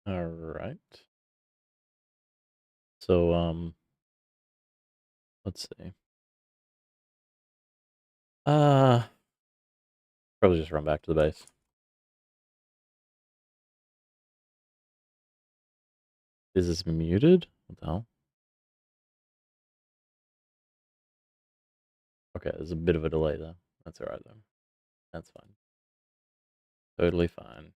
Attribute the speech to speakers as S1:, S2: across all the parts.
S1: All right. So, let's see. Uh, Probably just run back to the base. Is this muted? What the hell? Okay, there's a bit of a delay though. That's all right though. That's fine. Totally fine.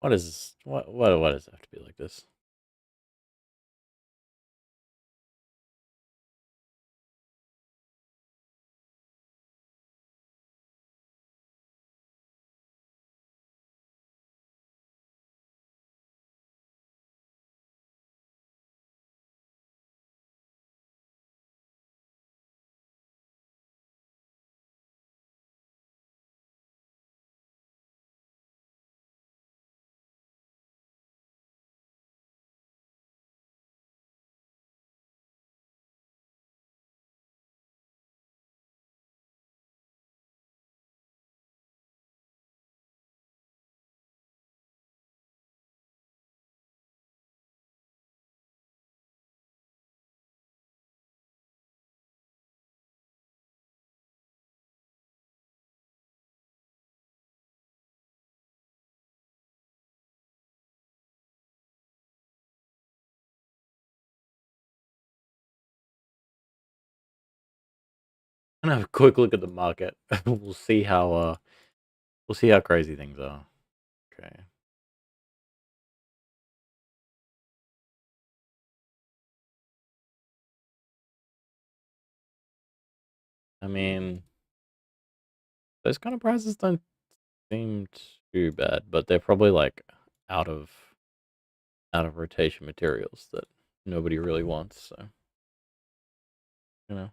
S1: What is this? What does it have to be like this? I'm gonna have a quick look at the market. We'll see how crazy things are. Okay. I mean, those kind of prices don't seem too bad, but they're probably like out of out of rotation materials that nobody really wants. So you know,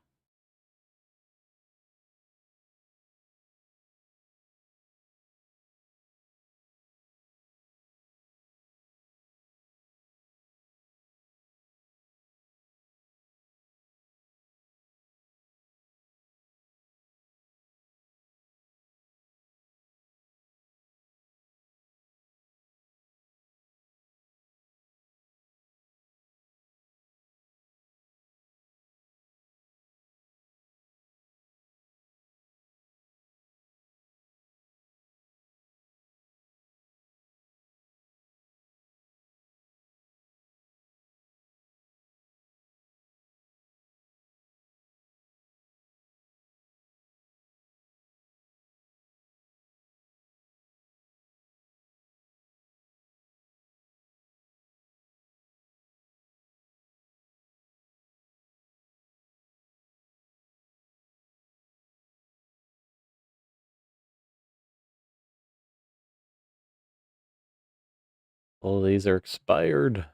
S1: all these are expired.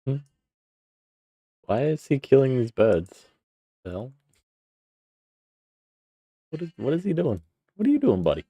S1: Hmm. Why is he killing these birds? The hell? What is he doing? What are you doing, buddy?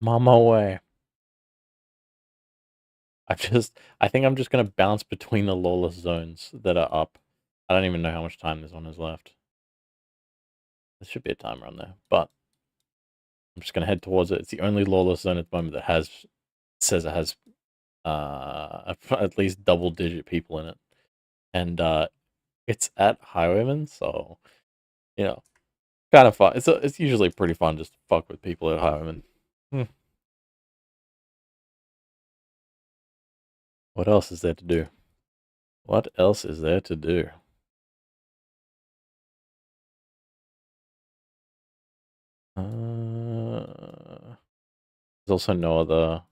S1: I'm on my way. I think I'm just gonna bounce between the lawless zones that are up. I don't even know how much time this one has left. There should be a timer on there, but I'm just gonna head towards it. It's the only lawless zone at the moment that has says it has at least double digit people in it, and it's at Highwayman, so you know, kind of fun. It's usually pretty fun just to fuck with people at Highwayman. Hmm. What else is there to do? What else is there to do? There's also no other.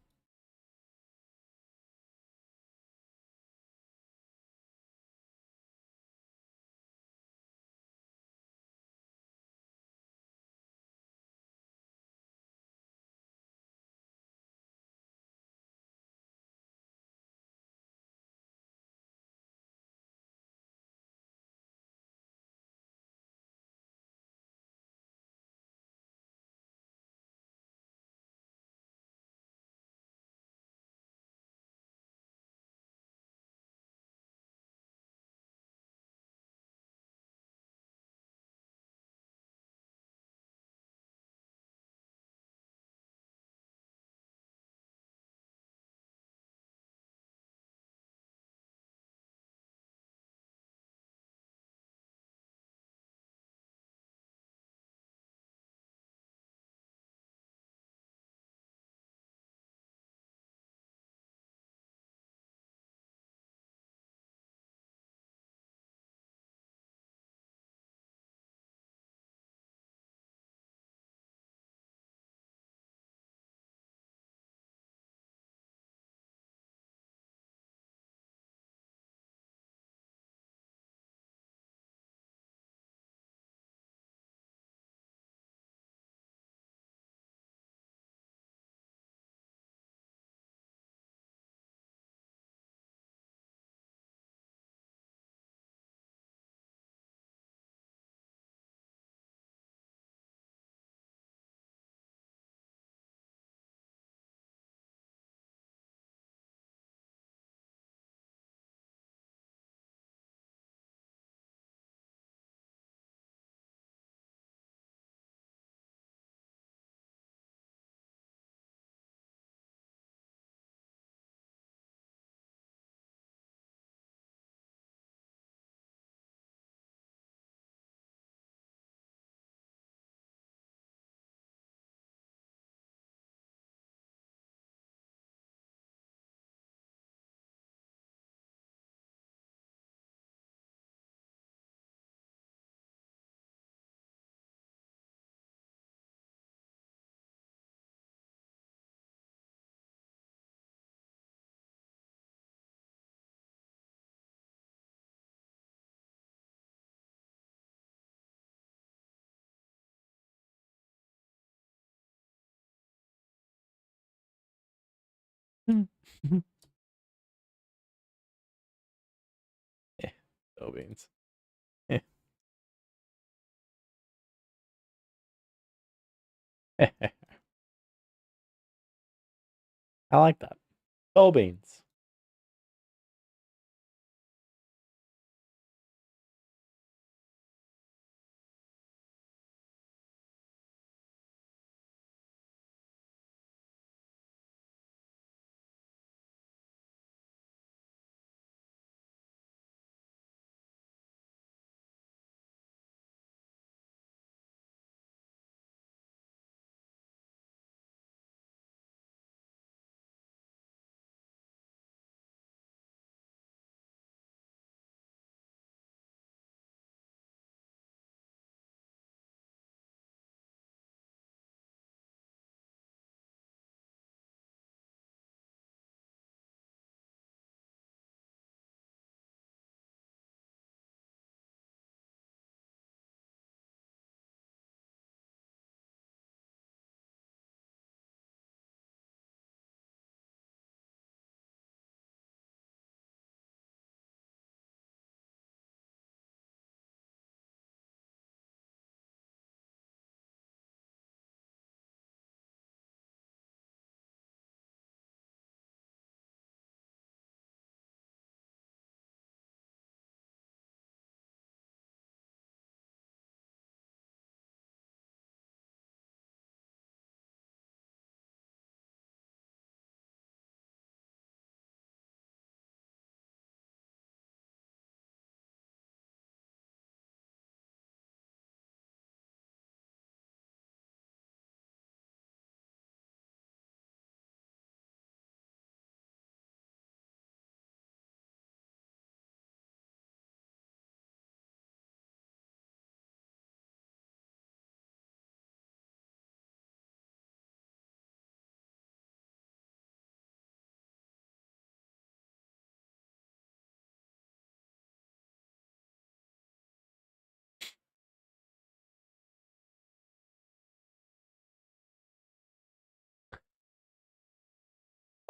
S1: Eh, no beans. Eh. I like that. No beans.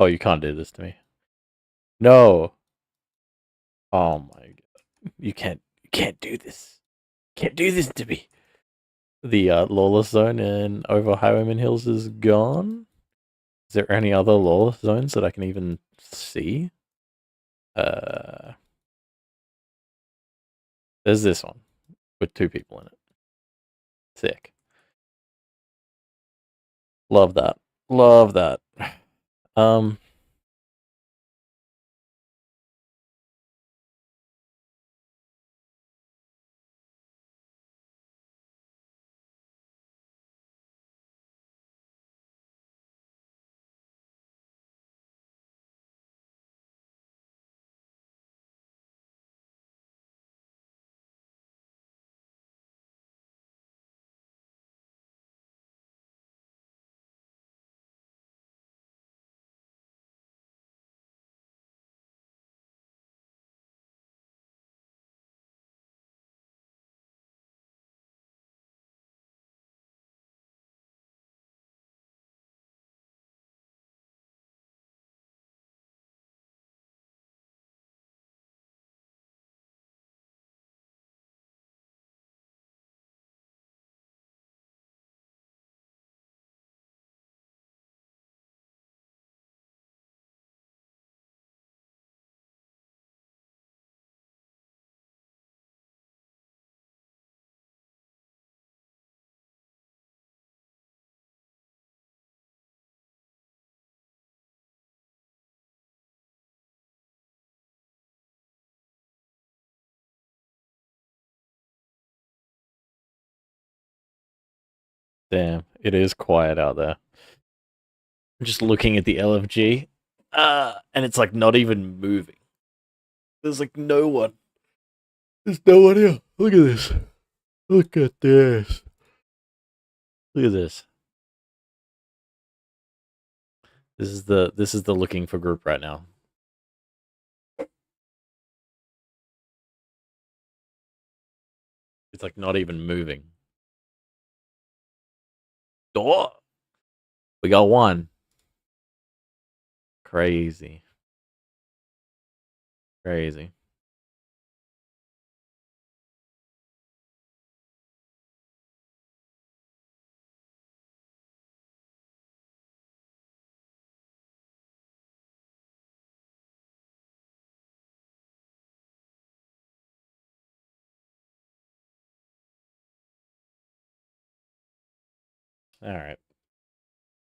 S1: Oh, you can't do this to me. No. Oh my god. You can't do this. Can't do this to me. The lawless zone in over Highwayman Hills is gone. Is there any other lawless zones that I can even see? Uh, there's this one with 2 people in it. Sick. Love that. Love that. Um, damn, it is quiet out there. I'm just looking at the LFG, and it's like not even moving. There's like no one. There's no one here. Look at this. Look at this. Look at this. This is the looking for group right now. It's like not even moving. Oh, we got one. Crazy. Crazy. All right.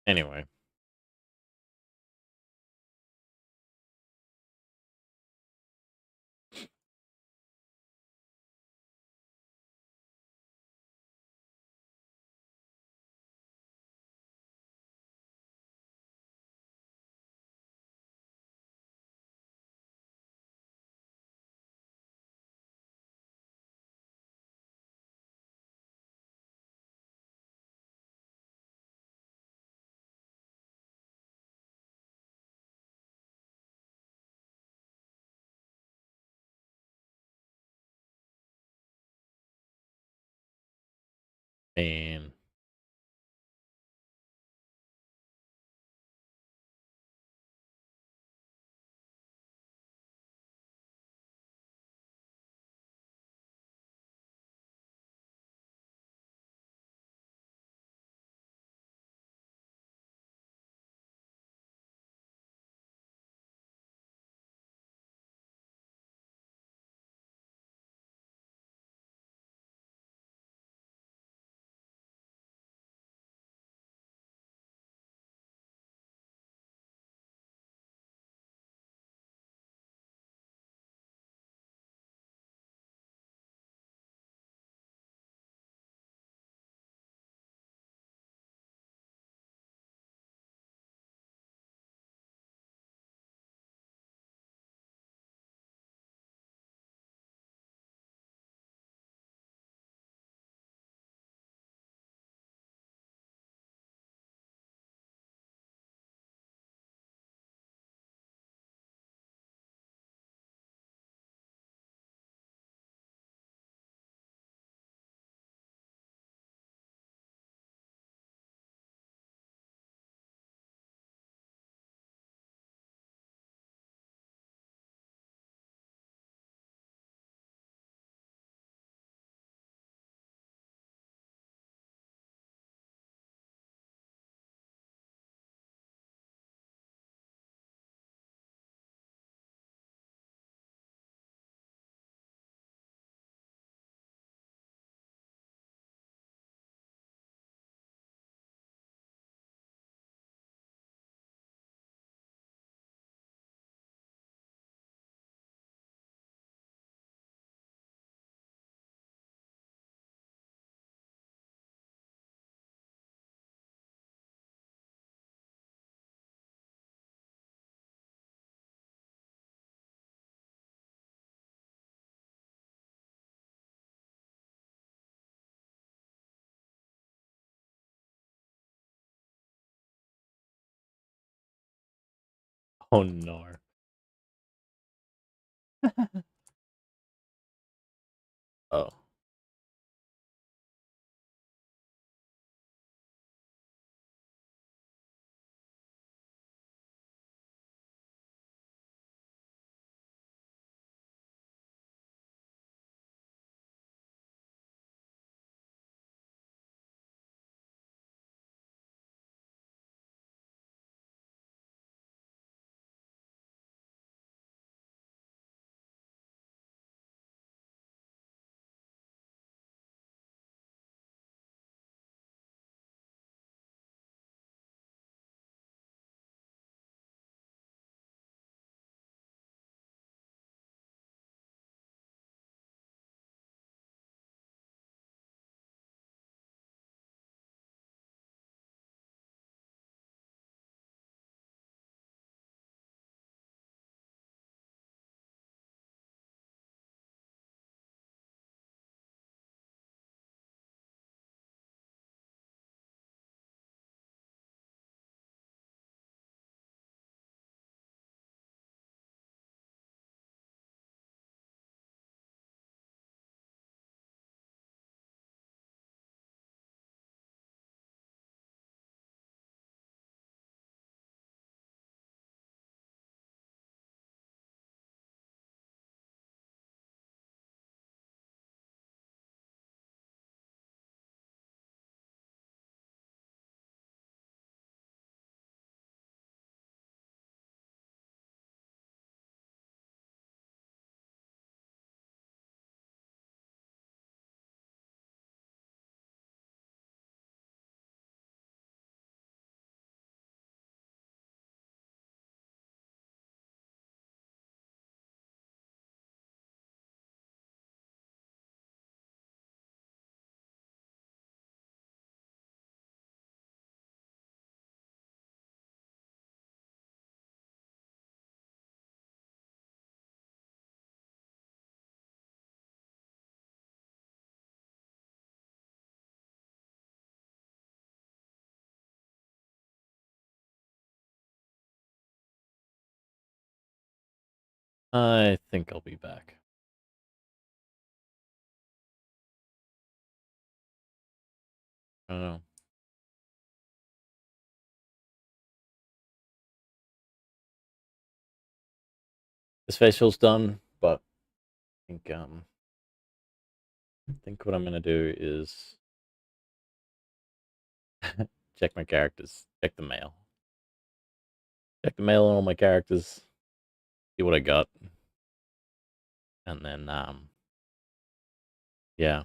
S1: Anyway, and Oh no. Oh. I think I'll be back. I don't know. This facial's done, but I think what I'm gonna do is check my characters, check the mail. Check the mail on all my characters, see what I got. And then yeah.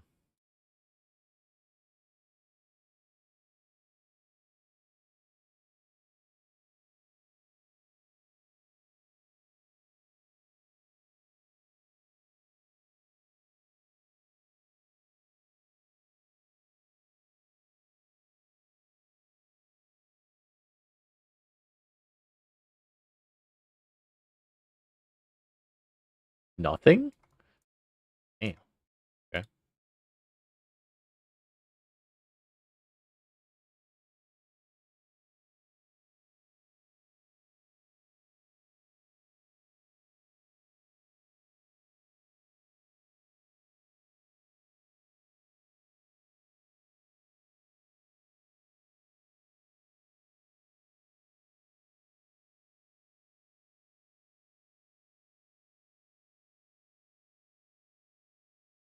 S1: Nothing? Damn. Okay.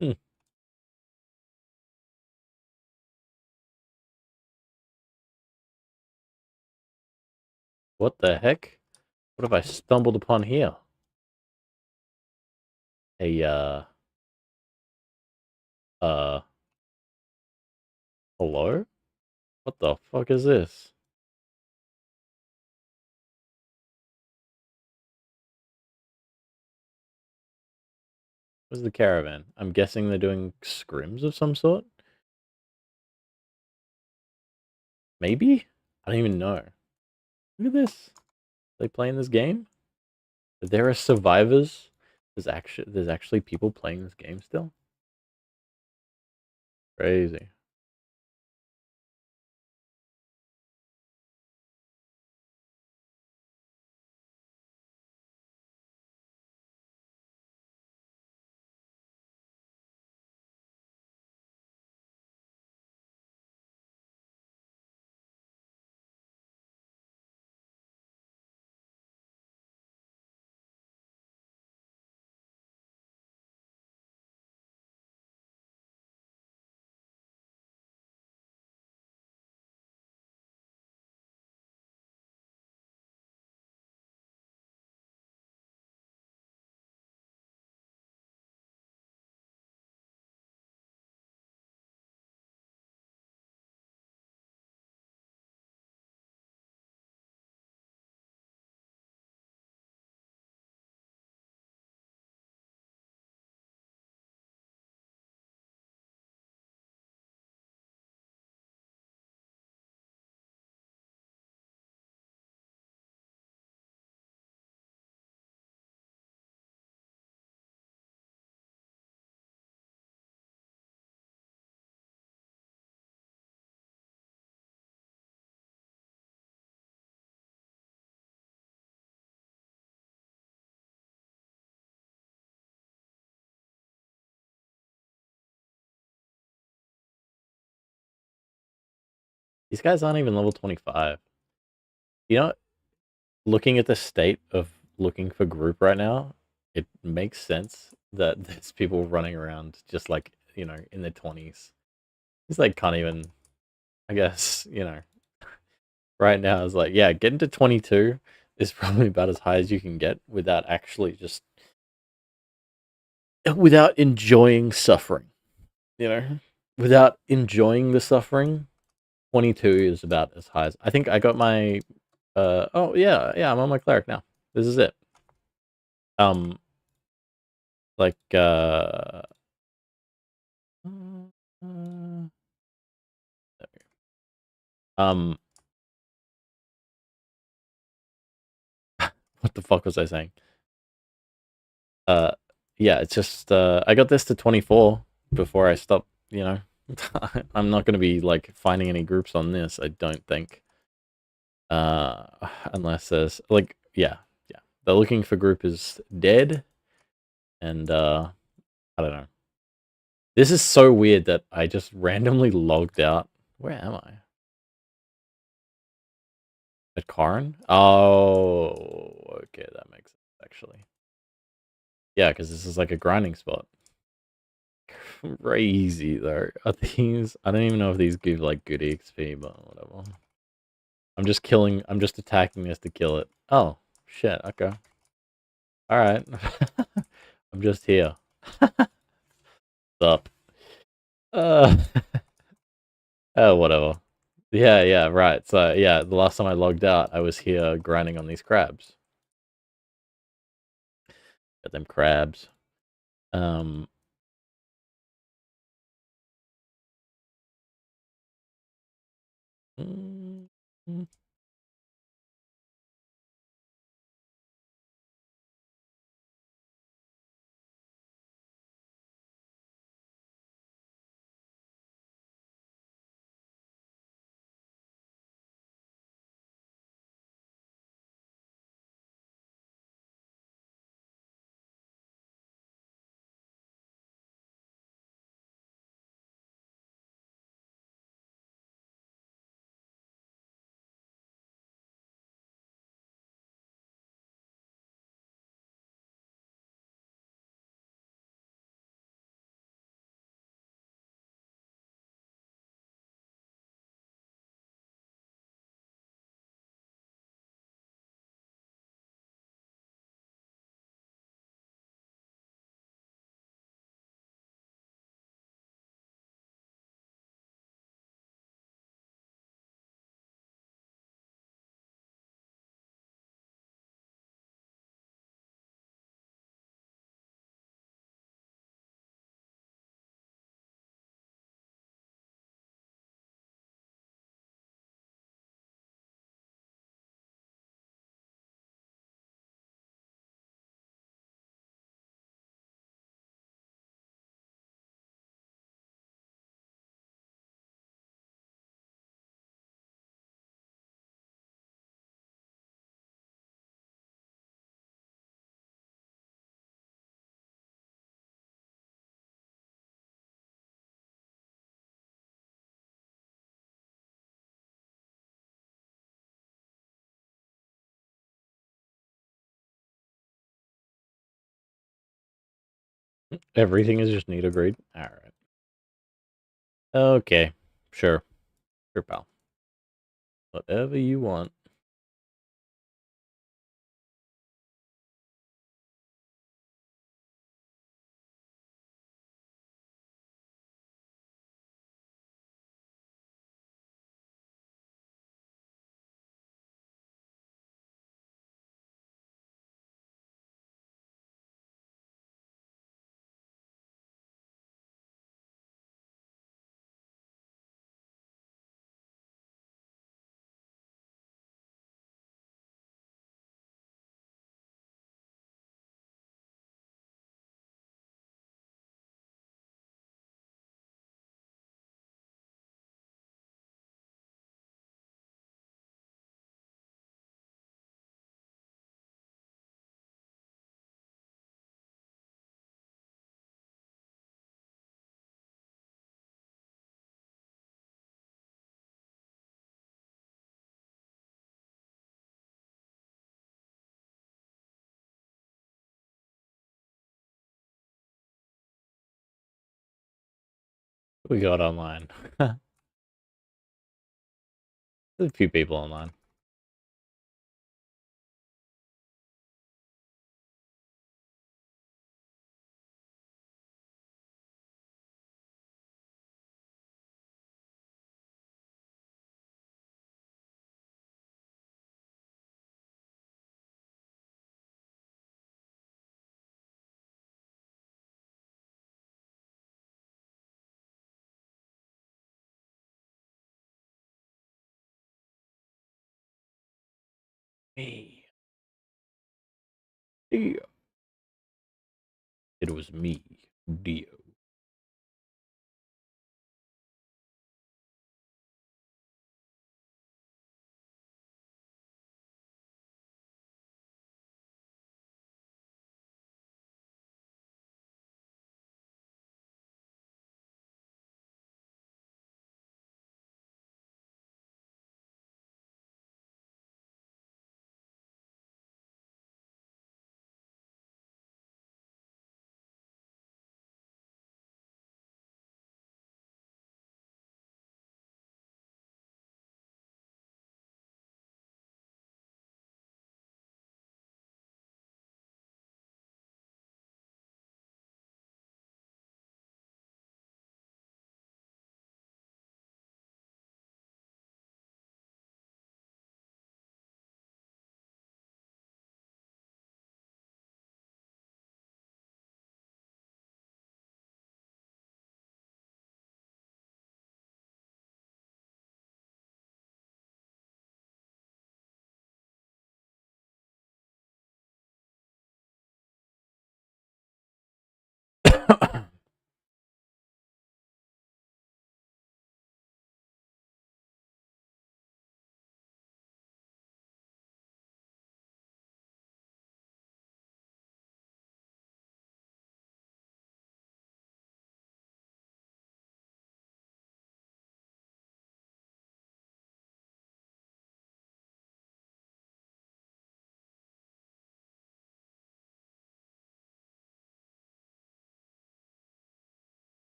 S1: Hmm. What the heck? What have I stumbled upon here? A uh hello? What the fuck is this? Where's the caravan? I'm guessing they're doing scrims of some sort? Maybe? I don't even know. Look at this. They playing this game? There are survivors. There's actually people playing this game still? Crazy. These guys aren't even level 25. You know, looking at the state of looking for group right now, it makes sense that there's people running around just like, in their 20s. He's like, can't even, I guess, right now is like, yeah, getting to 22 is probably about as high as you can get without actually just, without enjoying suffering, you know? Without enjoying the suffering, 22 is about as high as, I think I got my, oh yeah, I'm on my cleric now. This is it. Um, like, uh, um, what the fuck was I saying? Uh, yeah, it's just I got this to 24 before I stopped. I'm not gonna be like finding any groups on this. I don't think. Uh, unless there's like, yeah, the looking for group is dead, and I don't know. This is so weird that I just randomly logged out. Where am I? At Karn? Oh, okay, that makes sense actually. Yeah, because this is like a grinding spot. Crazy though. Are these? I don't even know if these give like good XP, but whatever. I'm just attacking this to kill it. Oh, shit, okay. Alright. I'm just here. What's up? Uh, oh, whatever. Yeah, right. So, yeah, the last time I logged out, I was here grinding on these crabs. Got them crabs. Um, mm, mm. Everything is just need agreed. Alright. Okay. Sure. Sure, pal. Whatever you want. we got online? There's a few people online. Me. Dio. It was me, Dio.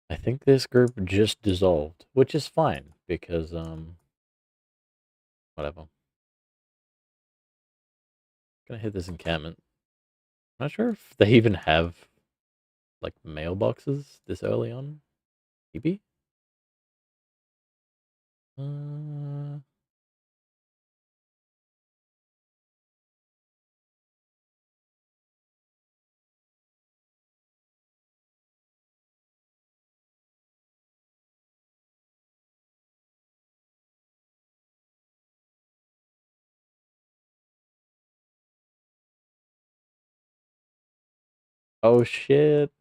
S1: I think this group just dissolved, which is fine because whatever. Gonna hit this encampment. Not sure if they even have like mailboxes this early on. Maybe. Uh, oh shit.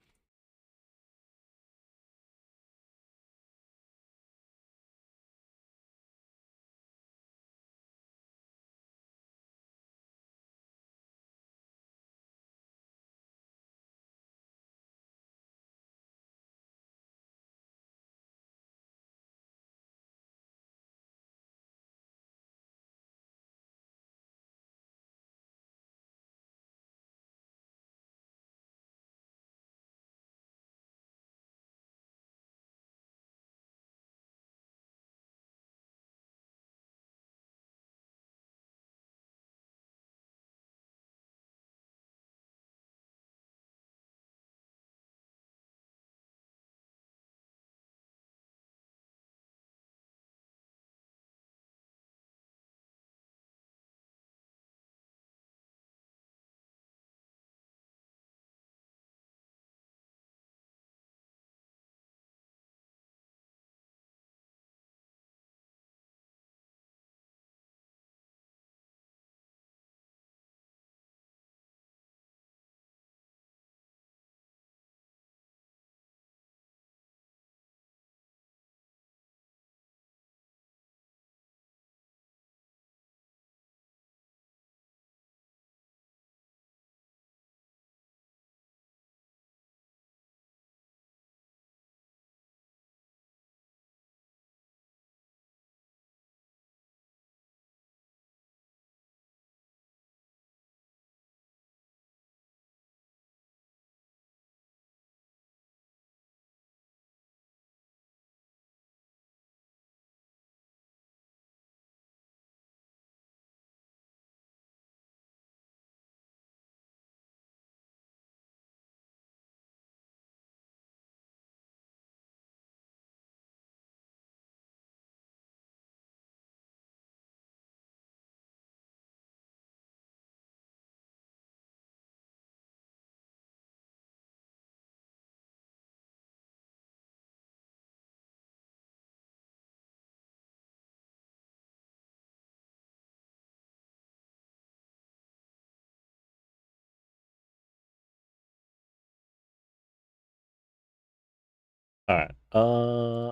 S1: All right.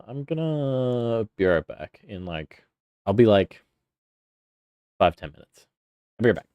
S1: I'm gonna be right back in like I'll be like 5-10 minutes. I'll be right back.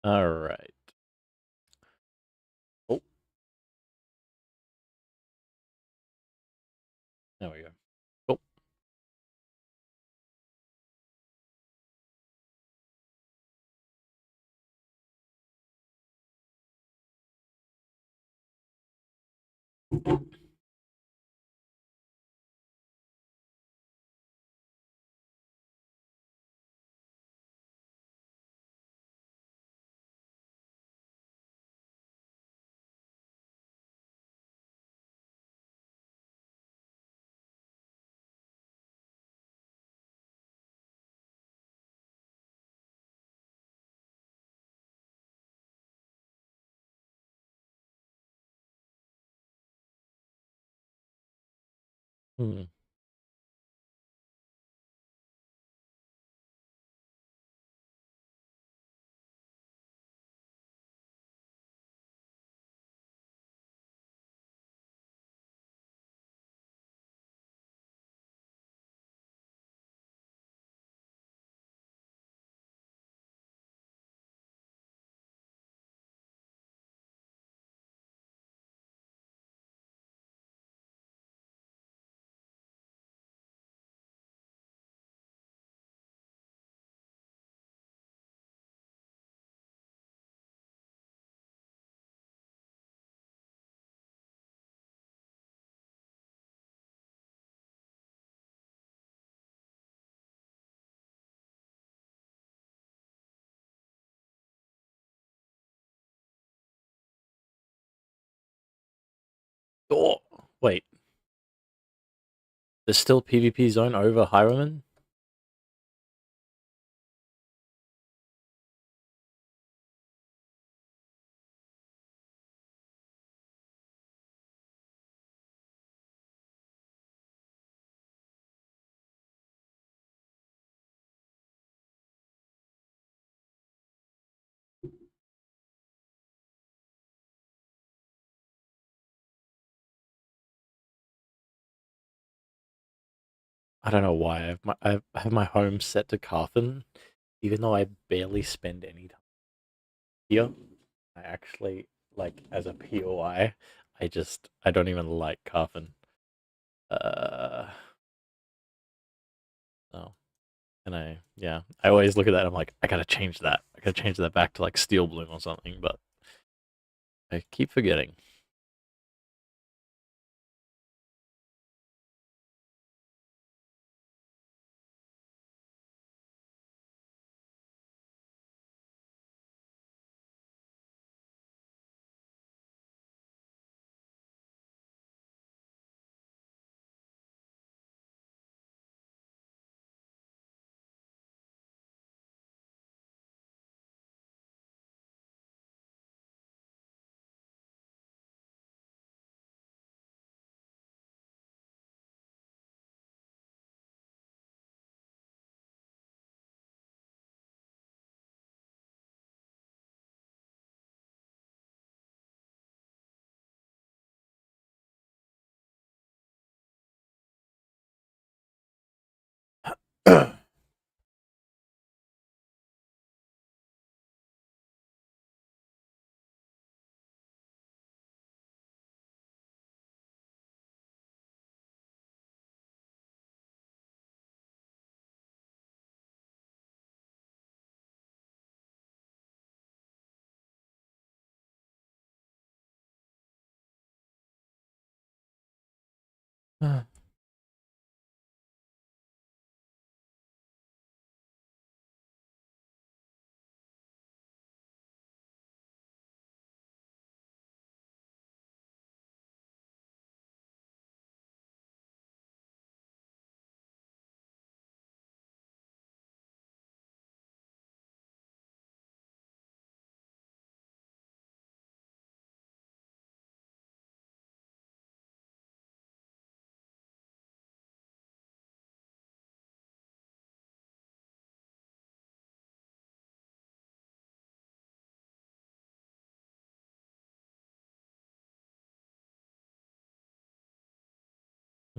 S1: All right. Oh, there we go. Oh, hmm. Oh, wait. There's still PvP zone over Highwayman? I don't know why I have my home set to Carthan, even though I barely spend any time here. I actually like as a POI. I don't even like Carthan. Uh, no. And I always look at that. And I'm like, I gotta change that. I gotta change that back to like Steel Bloom or something. But I keep forgetting.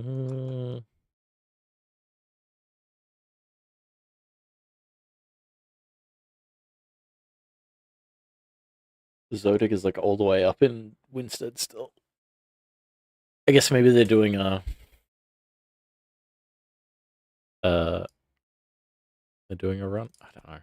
S1: Mm, Zodic is like all the way up in Winstead still. I guess maybe they're doing uh they're doing a run. I don't know.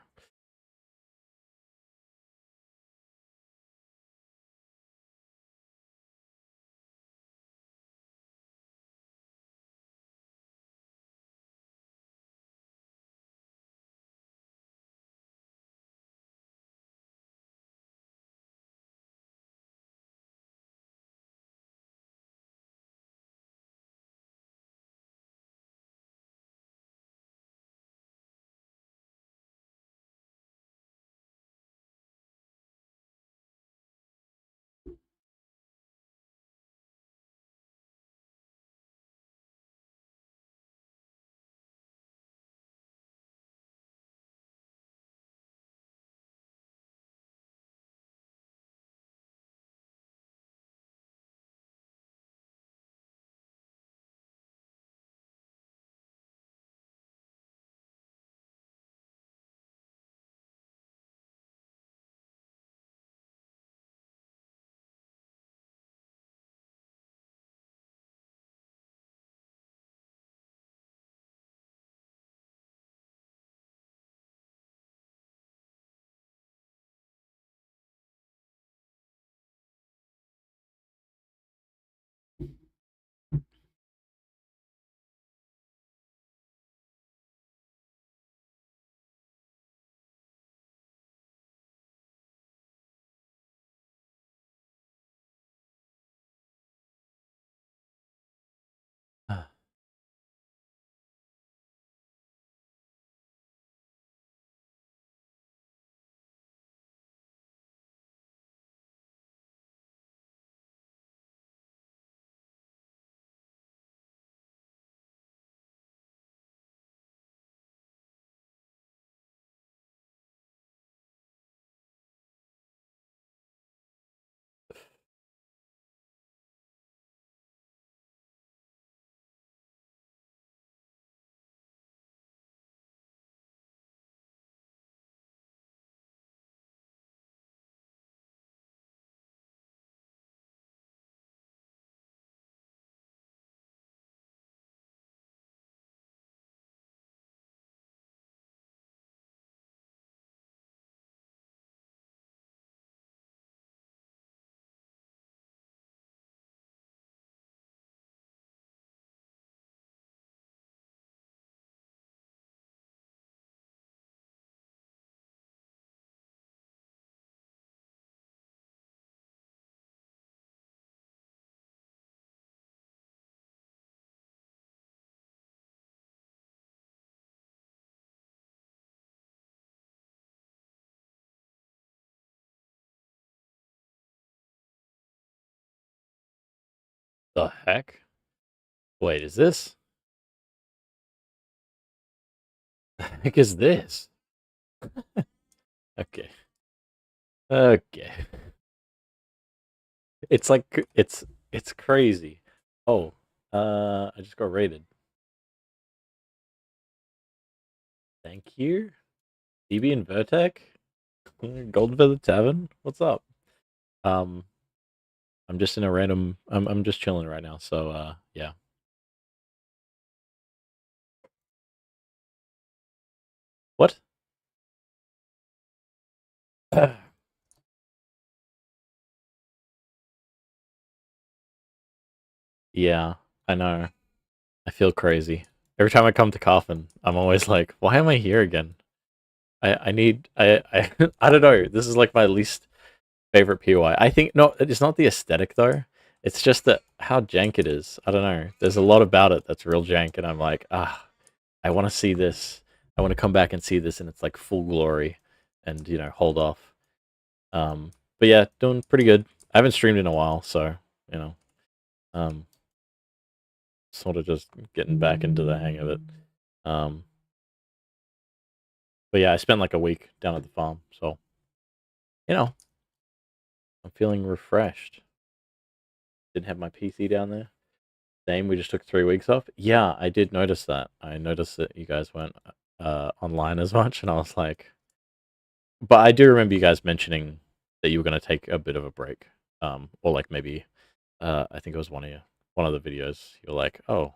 S1: The heck? Wait, is this? The heck is this? Okay. Okay. It's like it's crazy. Oh, I just got raided. Thank you. DB and Vertec? Golden Feather Tavern? What's up? Um I'm just in a random I'm just chilling right now, so yeah. What? Yeah, I know. I feel crazy. Every time I come to Coffin, I'm always like, why am I here again? I need I I don't know. This is like my least favorite POI. I think no, it's not the aesthetic though. It's just that how jank it is. I don't know. There's a lot about it that's real jank, and I'm like, I want to see this. I want to come back and see this, and it's like full glory, and hold off. But yeah, doing pretty good. I haven't streamed in a while, so you know, um, sort of just getting back into the hang of it. Um, but yeah, I spent like a week down at the farm, so you know, I'm feeling refreshed. Didn't have my PC down there. Same, we just took 3 weeks off. Yeah, I did notice that. I noticed that you guys weren't online as much, and I was like, but I do remember you guys mentioning that you were gonna take a bit of a break, or like maybe I think it was one of the videos. You're like, oh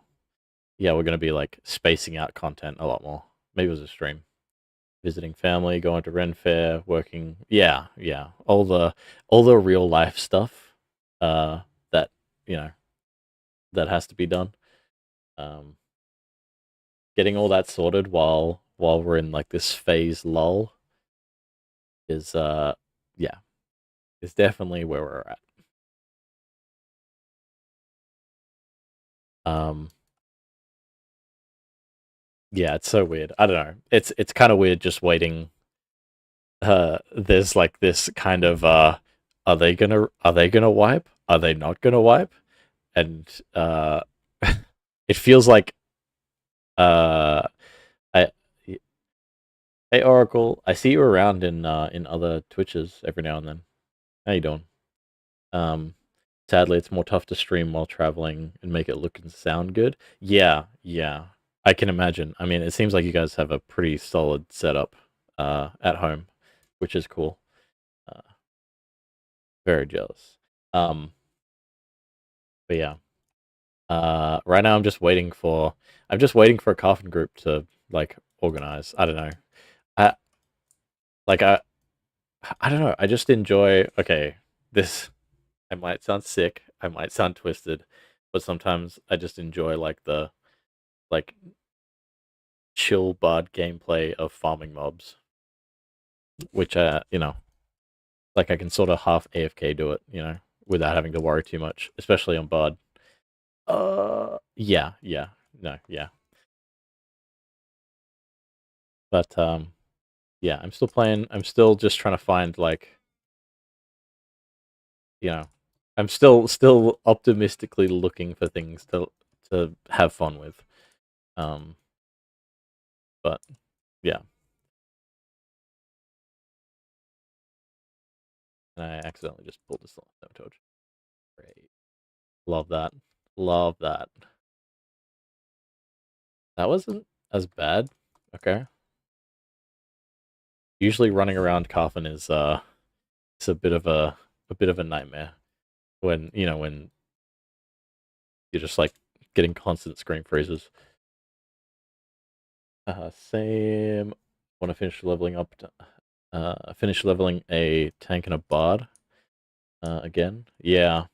S1: yeah, we're gonna be like spacing out content a lot more. Maybe it was a stream. Visiting family, going to Ren Fair, working. Yeah, yeah, all the real life stuff that you know that has to be done. Um, Getting all that sorted while we're in like this phase lull is yeah, is definitely where we're at. Um, yeah, it's so weird. I don't know. It's kind of weird just waiting. There's like this kind of are they gonna wipe? Are they not gonna wipe? And it feels like uh I hey Oracle, I see you around in other Twitches every now and then. How you doing? Um, Sadly, it's more tough to stream while traveling and make it look and sound good. Yeah, yeah, I can imagine. I mean, it seems like you guys have a pretty solid setup at home, which is cool. Uh, Very jealous. Um, but yeah, right now I'm just waiting for a coffin group to like organize. I don't know. I like I don't know. I just enjoy. Okay, this I might sound sick. I might sound twisted, but sometimes I just enjoy like the like chill bard gameplay of farming mobs, which like I can sort of half AFK do it, without having to worry too much, especially on bard. Yeah, yeah, no, yeah, but yeah, I'm still playing. I'm still just trying to find like, you know, I'm still optimistically looking for things to have fun with. Um, but yeah, and I accidentally just pulled this torch. Great, love that, love that. That wasn't as bad. Okay. Usually running around Coffin is it's a bit of a nightmare when when you're just like getting constant screen freezes. Same. Want to finish leveling up. Finish leveling a tank and a bard. Again. Yeah.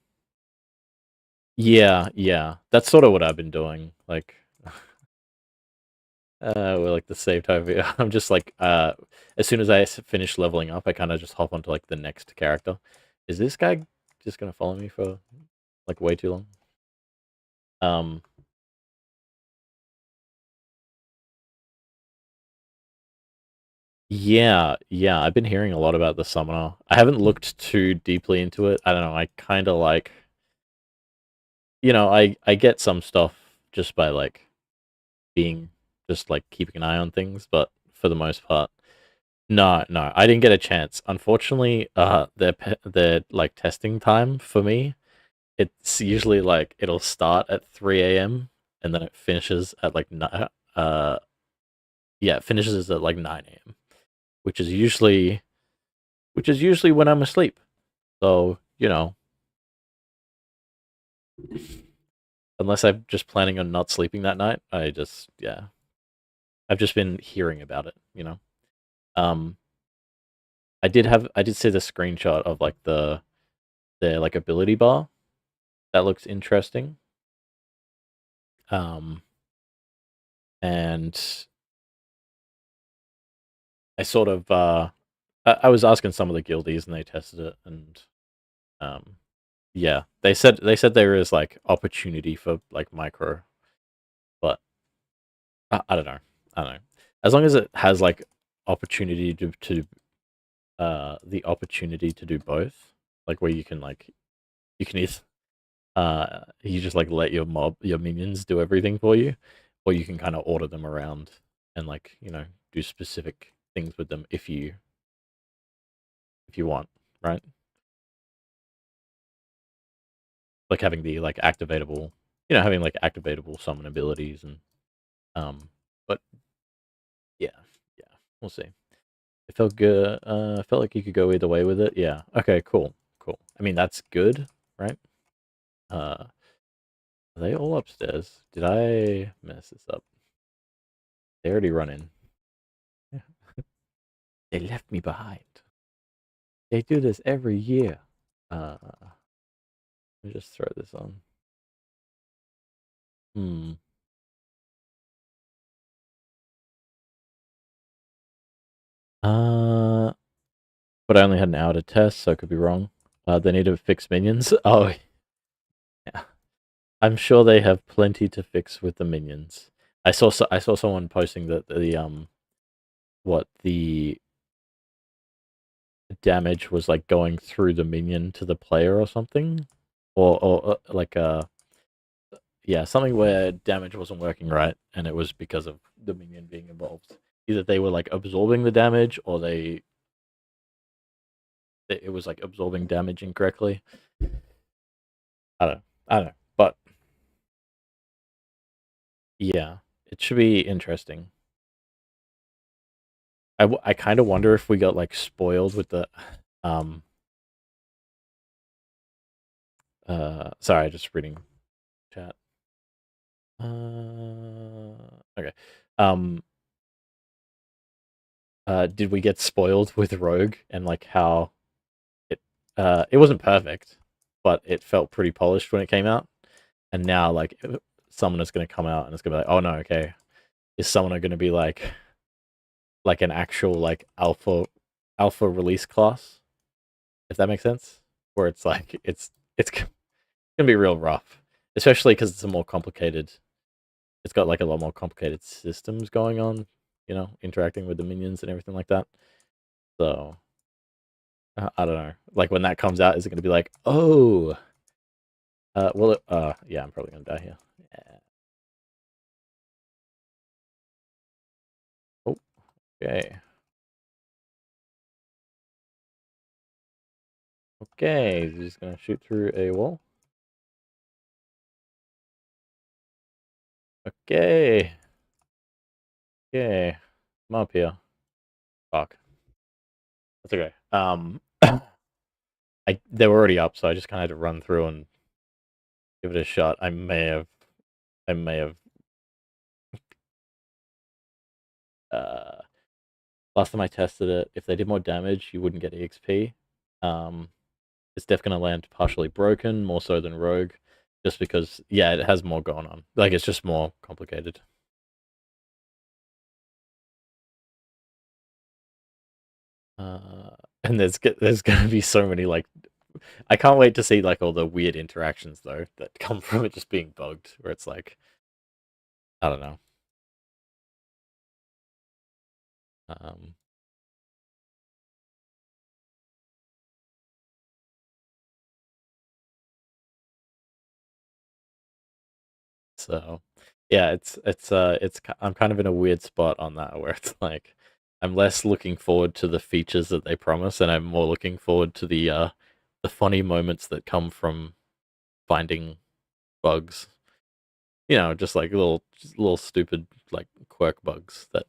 S1: Yeah. Yeah. That's sort of what I've been doing. Like, with like the save time. I'm just like, as soon as I finish leveling up, I kind of just hop onto like the next character. Is this guy just gonna follow me for like way too long? Um, yeah, yeah, I've been hearing a lot about the summoner. I haven't looked too deeply into it. I don't know. I kind of like, I get some stuff just by like being just like keeping an eye on things, but for the most part, no, no, I didn't get a chance. Unfortunately, their like testing time for me, it's usually like it'll start at 3 a.m. and then it finishes at like uh yeah, it finishes at like 9 a.m., which is usually when I'm asleep. So, unless I'm just planning on not sleeping that night, yeah, I've just been hearing about it. Um, I did see the screenshot of like their like ability bar. That looks interesting. Um, and I sort of, I was asking some of the guildies and they tested it and, um, yeah, they said there is like opportunity for like micro, but I don't know. I don't know. As long as it has like opportunity to the opportunity to do both, like where you can like you can either you just like let your minions do everything for you, or you can kind of order them around and like do specific things with them if you want, right? Like having the like activatable, having like activatable summon abilities and um, but yeah, yeah, we'll see It felt good. I felt like you could go either way with it. Yeah. Okay. Cool. Cool. I mean, that's good, right? Are they all upstairs? Did I mess this up? They already run in. Yeah. They left me behind. They do this every year. Let me just throw this on. Hmm. Uh, but I only had an hour to test, so I could be wrong. They need to fix minions. Oh, yeah. I'm sure they have plenty to fix with the minions. I saw someone posting that the damage was like going through the minion to the player or something, or like yeah, something where damage wasn't working right, and it was because of the minion being involved. Either they were like absorbing the damage, or it was like absorbing damage incorrectly. I don't know, but yeah, it should be interesting. I kind of wonder if we got like spoiled with the um sorry, just reading chat. Okay. Um did we get spoiled with Rogue and like how it wasn't perfect, but it felt pretty polished when it came out. And now like Summoner's going to come out and it's going to be like, "Oh no, okay. Is Summoner going to be like an actual like alpha release class?" If that makes sense? Where it's like it's going to be real rough, especially cuz it's a more complicated it's got like a lot more complicated systems going on, interacting with the minions and everything like that. So, I don't know. Like when that comes out, is it going to be like, "Oh, well, yeah, I'm probably gonna die here." Yeah. Oh, okay. Okay, he's just gonna shoot through a wall. Okay. Okay. I'm up here. Fuck. That's okay. They were already up, so I just kind of had to run through and give it a shot. I may have. Uh, Last time I tested it, if they did more damage, you wouldn't get EXP. Um, it's definitely gonna land partially broken, more so than Rogue, just because yeah, it has more going on. Like it's just more complicated. Uh, and there's gonna be so many like I can't wait to see like all the weird interactions though that come from it just being bugged, where it's like I don't know. Um, so yeah, I'm kind of in a weird spot on that where it's like I'm less looking forward to the features that they promise, and I'm more looking forward to the funny moments that come from finding bugs. Just like little stupid like quirk bugs that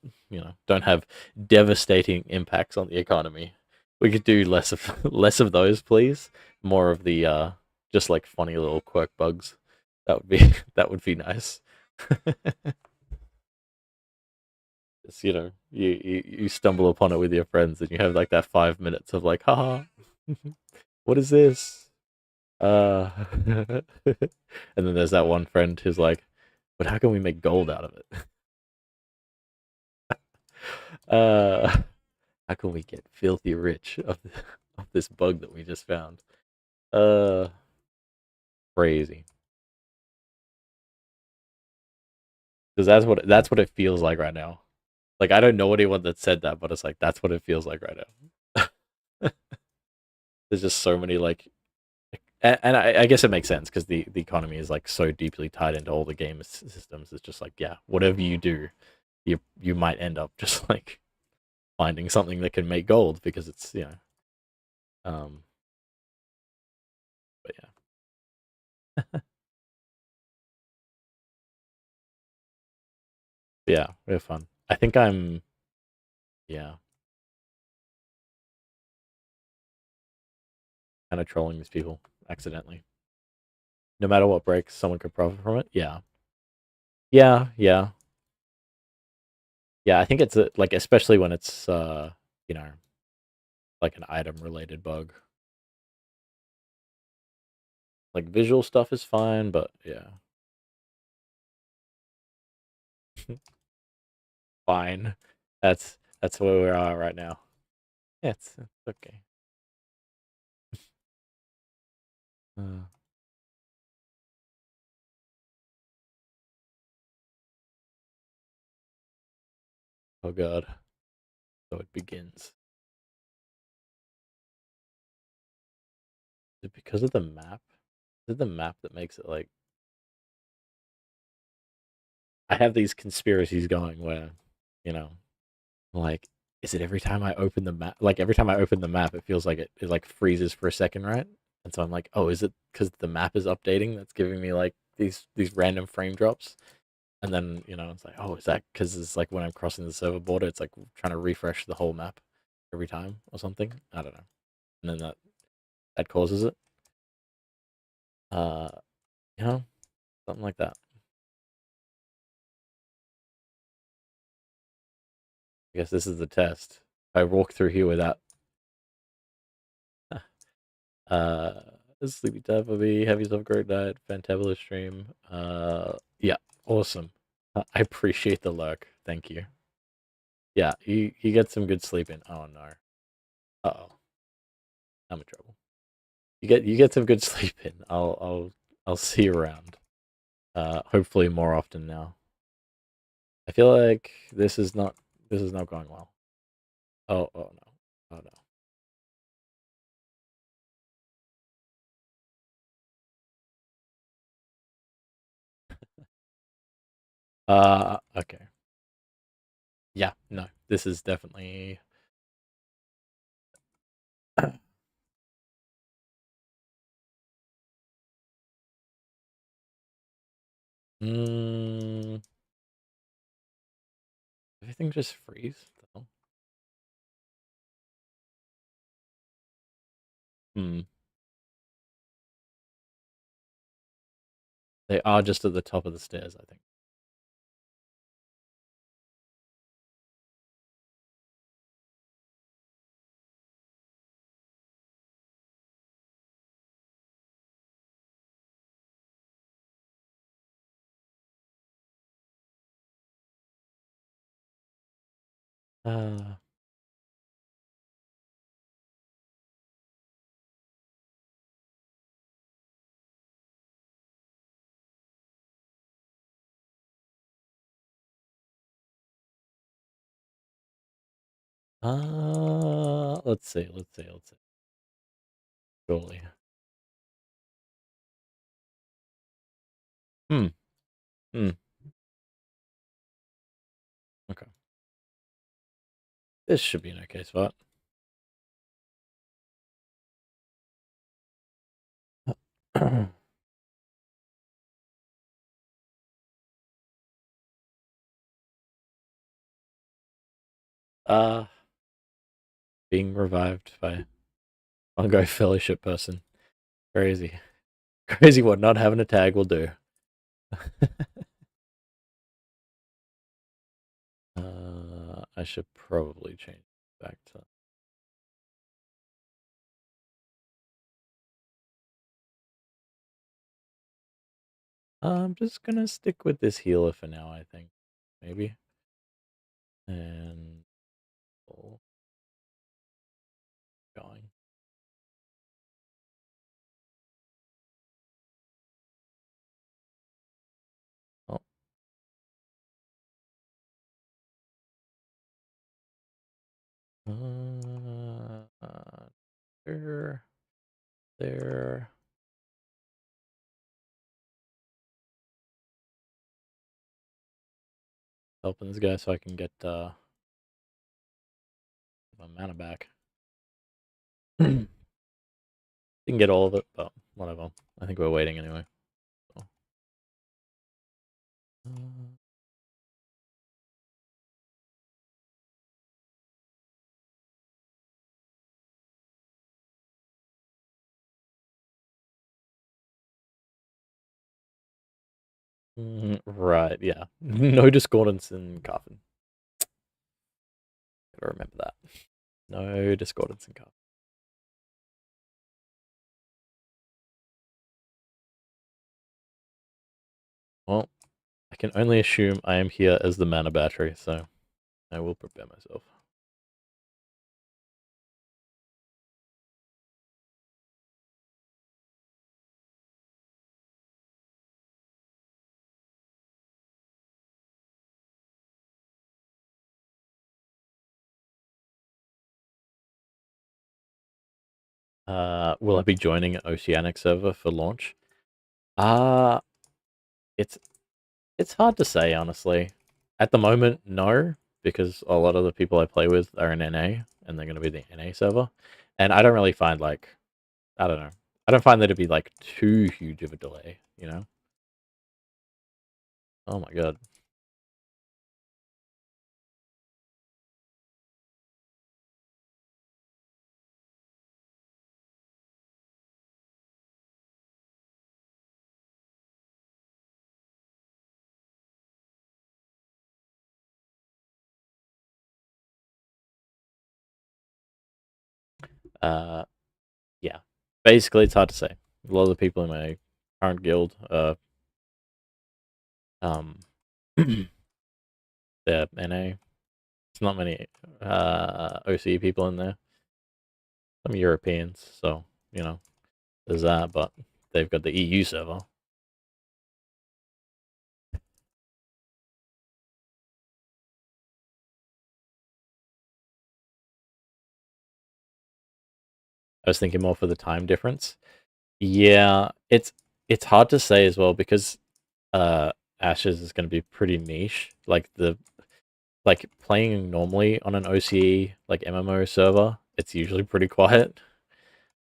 S1: don't have devastating impacts on the economy. We could do less of less of those, please. More of the just like funny little quirk bugs. That would be that would be nice. Just, you stumble upon it with your friends and you have like that 5 minutes of like, haha, what is this? And then there's that one friend who's like, but how can we make gold out of it? Uh, how can we get filthy rich of this bug that we just found? Uh, Crazy. Because that's what it feels like right now. Like I don't know anyone that said that, but it's like that's what it feels like right now. There's just so many like, and I guess it makes sense because the economy is like so deeply tied into all the game systems. It's just like yeah, whatever you do, you might end up just like finding something that can make gold because it's um, but yeah, yeah, we have fun. I think I'm yeah. kind of trolling these people accidentally. No matter what breaks, someone could profit from it. Yeah, yeah, yeah, yeah. I think it's like especially when it's you know like an item related bug. Like visual stuff is fine, but yeah, fine. That's where we are right now. Yeah, it's okay. Uh, oh god. So it begins. Is it because of the map? Is it the map that makes it like I have these conspiracies going where, you know, like is it every time I open the map like every time I open the map it feels like it like freezes for a second, right? And so I'm like, oh, is it because the map is updating that's giving me like these random frame drops? And then, it's like, oh, is that because it's like when I'm crossing the server border, it's like trying to refresh the whole map every time or something? I don't know. And then that causes it. Uh, you know, something like that. I guess this is the test. If I walk through here without uh sleepy time for me, have yourself a great night, fantabulous stream. Yeah, awesome. I appreciate the lurk. Thank you. Yeah, you get some good sleep in. Oh no. Uh oh. I'm in trouble. You get some good sleep in. I'll see you around. Hopefully more often now. I feel like this is not going well. Oh no. Oh no. Okay. Yeah, no. This is definitely mm, everything just freeze though. Hmm. They are just at the top of the stairs, I think. Uh, let's see, let's see. Surely. Hmm. Hmm. Okay. This should be an okay spot. uh, being revived by ongoing fellowship person. Crazy. Crazy what not having a tag will do. I should probably change back to. I'm just gonna stick with this healer for now, I think. Maybe. And oh, going. Oh. There. There. Helping this guy so I can get my mana back. Didn't get all of it, but whatever. I think we're waiting anyway. So. Uh, Right, yeah. No discordance in Carthan. Gotta remember that. No discordance in Carthan. Well, I can only assume I am here as the mana battery, so I will prepare myself. Will I be joining an Oceanic server for launch? Uh, it's it's hard to say, honestly. At the moment, no, because a lot of the people I play with are in NA, and they're going to be the NA server. And I don't really find, like, I don't know. I don't find there to be, like, too huge of a delay, you know? Oh my god. Uh, yeah. Basically, it's hard to say. A lot of the people in my current guild, um, they're NA. It's not many OCE people in there. Some Europeans, so you know there's that. But they've got the EU server. I was thinking more for the time difference. Yeah, it's hard to say as well because uh Ashes is going to be pretty niche. Like playing normally on an OCE like MMO server, it's usually pretty quiet.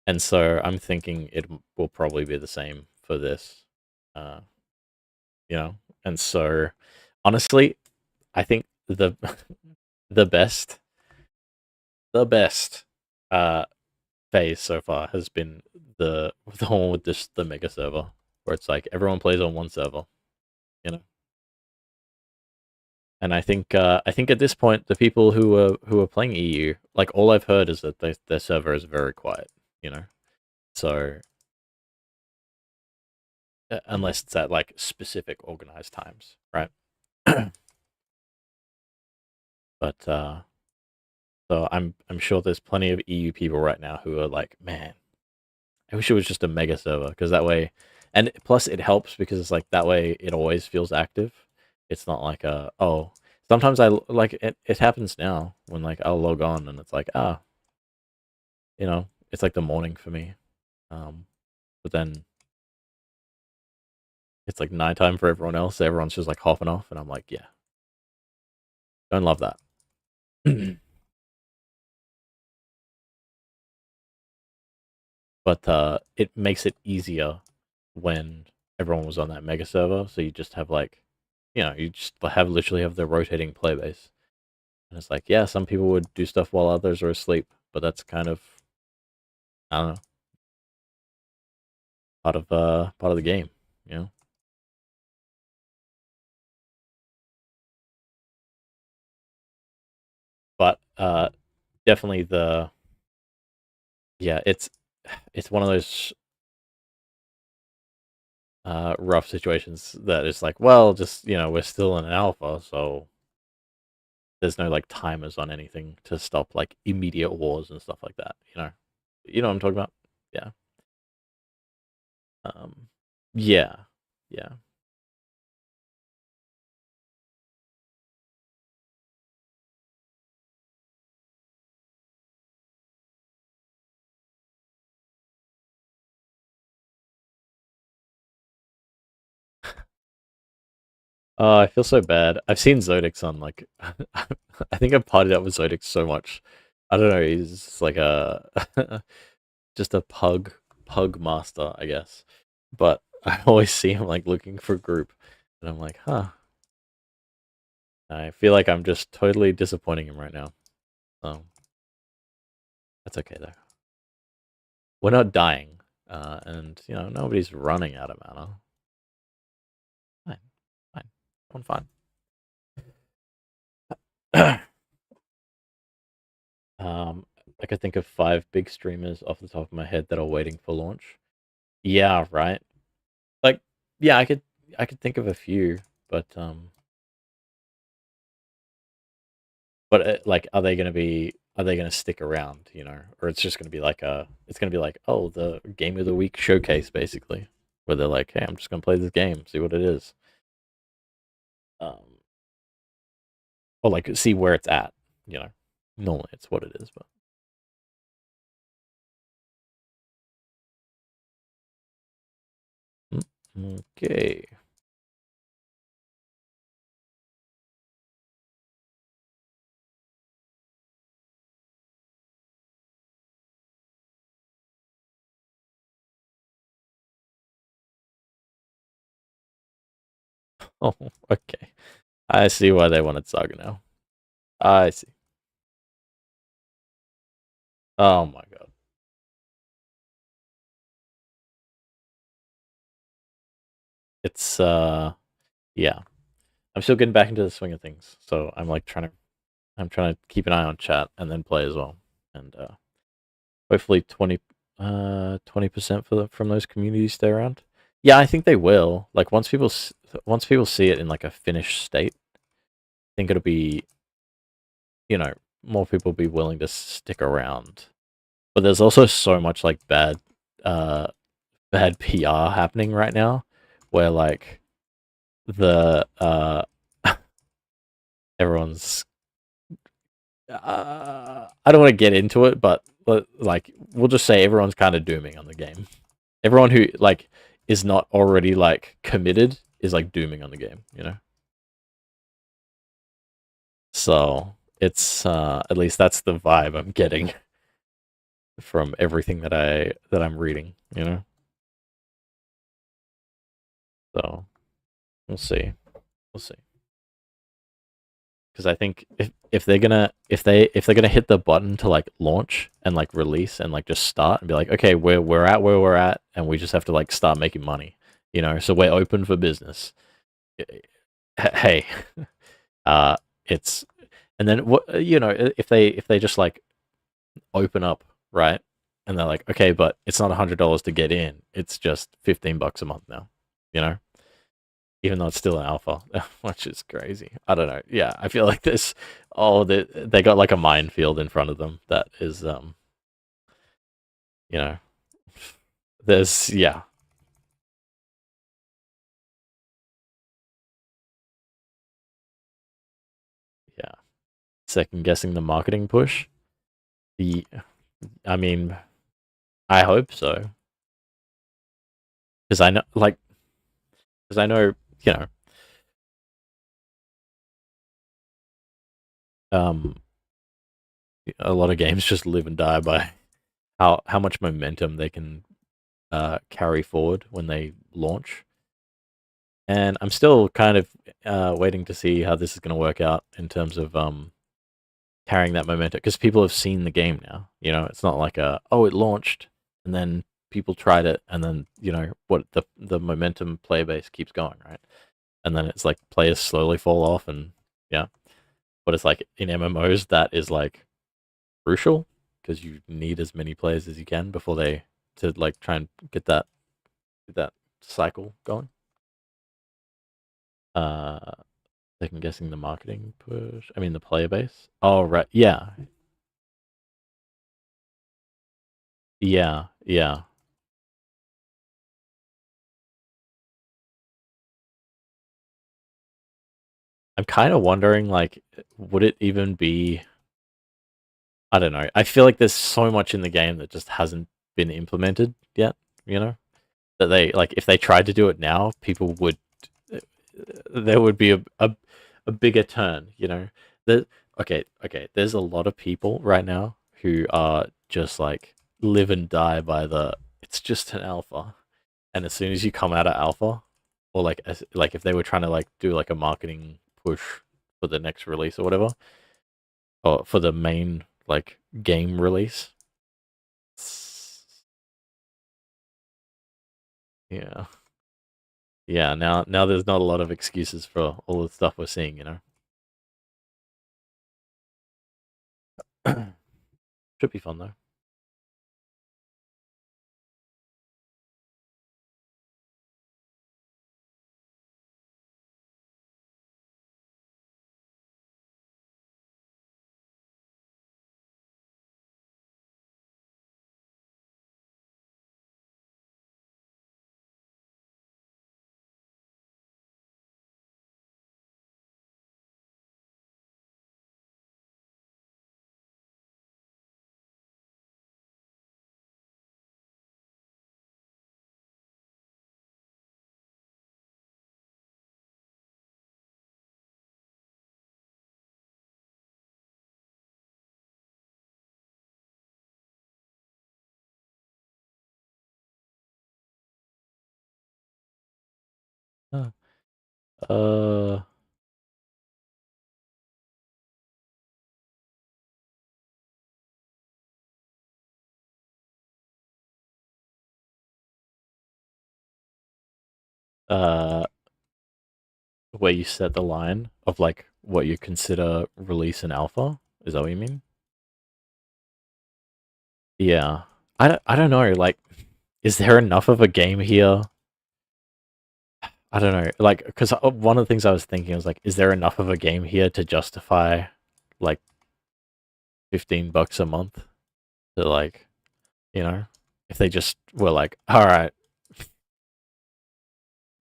S1: And so I'm thinking it will probably be the same for this. Uh, you know. And so honestly, I think the the best the best uh phase so far has been the one with this the mega server where it's like everyone plays on one server, you know. And I think at this point the people who are playing EU, like all I've heard is that their server is very quiet, you know. So unless it's at like specific organized times, right? But so I'm sure there's plenty of EU people right now who are like, man, I wish it was just a mega server because that way, and plus it helps because it's like that way it always feels active. It's not like oh, sometimes like it happens now when like I'll log on and it's like it's like the morning for me. But then it's like nighttime for everyone else. So everyone's just like hopping off, and I'm like, yeah, don't love that. But it makes it easier when everyone was on that mega server. So you just have like, you just have literally have the rotating play base, and it's like, yeah, some people would do stuff while others are asleep, but that's kind of I don't know part of the game, you know. But definitely the yeah, it's one of those rough situations that it's like, well, just we're still in an alpha, so there's no like timers on anything to stop like immediate wars and stuff like that. You know what I'm talking about? Yeah. Um, yeah, yeah. Oh, I feel so bad. I've seen Zodix on like, I think I've partied up with Zodix so much. I don't know. He's like a just a pug master, I guess. But I always see him like looking for group, and I'm like, huh. I feel like I'm just totally disappointing him right now. So that's okay though. We're not dying, and nobody's running out of mana. Fine. One fine. I could think of 5 big streamers off the top of my head that are waiting for launch. Yeah, right. Like, yeah, I could think of a few, but like, are they gonna stick around? Or it's just gonna be like oh, the game of the week showcase basically, where they're like, hey, I'm just gonna play this game, see what it is, um, or like see where it's at. You know, normally it's what it is, but okay. Oh, okay. I see why they wanted Saga now. I see. Oh my god. It's yeah. I'm still getting back into the swing of things. So I'm trying to keep an eye on chat and then play as well. And hopefully 20% from those communities stay around. Yeah, I think they will. Like once people see it in like a finished state, I think it'll be, you know, more people will be willing to stick around. But there's also so much like uh bad PR happening right now where like the everyone's I don't want to get into it, but like we'll just say everyone's kind of dooming on the game. Everyone who like is not already like committed is like dooming on the game. So it's at least that's the vibe I'm getting from everything that I'm reading. So we'll see. We'll see. Because I think if they're gonna hit the button to like launch and like release and like just start and be like, okay, we're at where we're at, and we just have to like start making money. So we're open for business. Hey, uh, it's and then what if they just like open up, right, and they're like, okay, but it's not $100 to get in, it's just $15 a month now, you know even though it's still an alpha, which is crazy. I don't know. Yeah, I feel like this. Oh, they got like a minefield in front of them that is, you know, there's yeah, second guessing the marketing push. The, I mean, I hope so because I know, like, because I know, you know, um, a lot of games just live and die by how much momentum they can carry forward when they launch. And I'm still kind of waiting to see how this is going to work out in terms of carrying that momentum because people have seen the game now. It's not like it launched and then people tried it and then what the momentum player base keeps going, right? And then it's like players slowly fall off and yeah. But it's like in MMOs that is like crucial because you need as many players as you can before they to like try and get that cycle going. Uh, Second guessing the marketing push. I mean the player base. Oh right, yeah, yeah. I'm kind of wondering, like, would it even be? I don't know. I feel like there's so much in the game that just hasn't been implemented yet. You know that they like if they tried to do it now, people would there would be a bigger turn. The okay. There's a lot of people right now who are just like live and die by the. It's just an alpha, and as soon as you come out of alpha, or like if they were trying to like do like a marketing push for the next release or whatever, or for the main like game release. Yeah, Yeah, now there's not a lot of excuses for all the stuff we're seeing, you know? Should be fun though. Uh, uh, uh, where you set the line of like what you consider release in alpha. Is that what you mean? Yeah. I don't know. Like, is there enough of a game here? I don't know. Like, because one of the things I was thinking was like, is there enough of a game here to justify like $15 a month to like, you know, if they just were like, all right,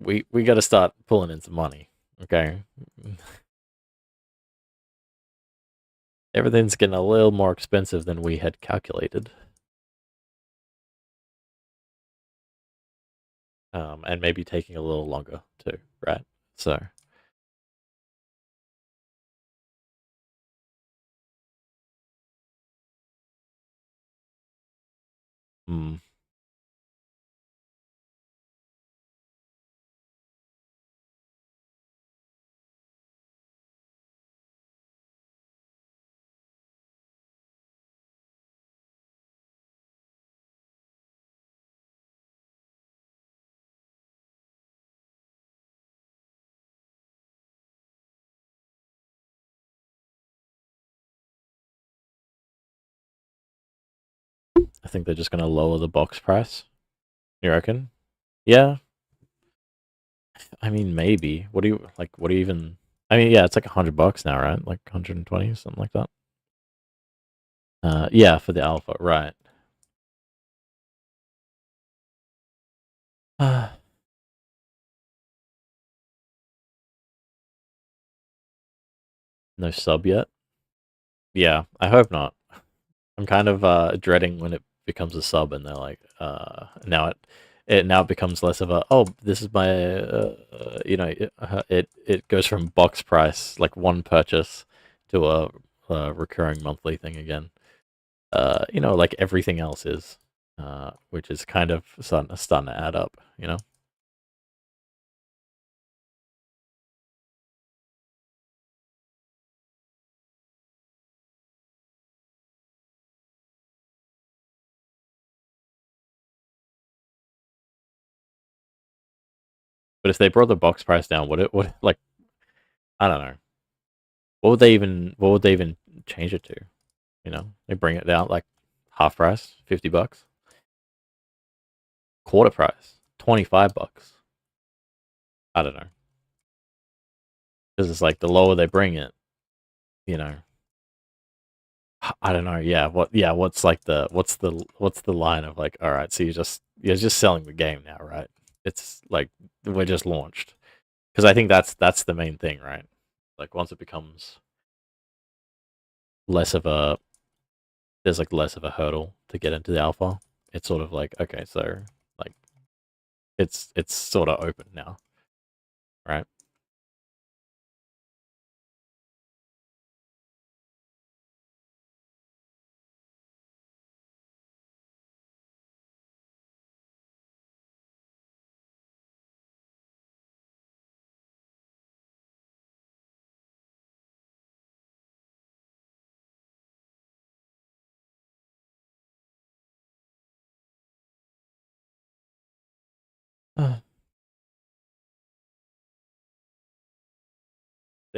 S1: we got to start pulling in some money. Okay, everything's getting a little more expensive than we had calculated, and maybe taking a little longer too, right? So, mm, I think they're just gonna lower the box price. You reckon? Yeah, I mean maybe. What do you like? What do you even? I mean, yeah, it's like $100 now, right? Like 120, something like that. Yeah, for the alpha, right? No sub yet. Yeah, I hope not. I'm kind of dreading when it becomes a sub and they're like, now it now becomes less of a this is my it goes from box price like one purchase to a recurring monthly thing again. Like everything else is, which is kind of starting to add up. But if they brought the box price down, would like I don't know. What would they even change it to? They bring it down like half price, $50, quarter price, $25. I don't know, because it's like the lower they bring it, you know. I don't know. Yeah, what's the line of like? All right, so you're just selling the game now, right? It's like we're just launched because I think that's the main thing, right? Like once it becomes less of a there's like less of a hurdle to get into the alpha. It's sort of like okay, so like it's sort of open now, right?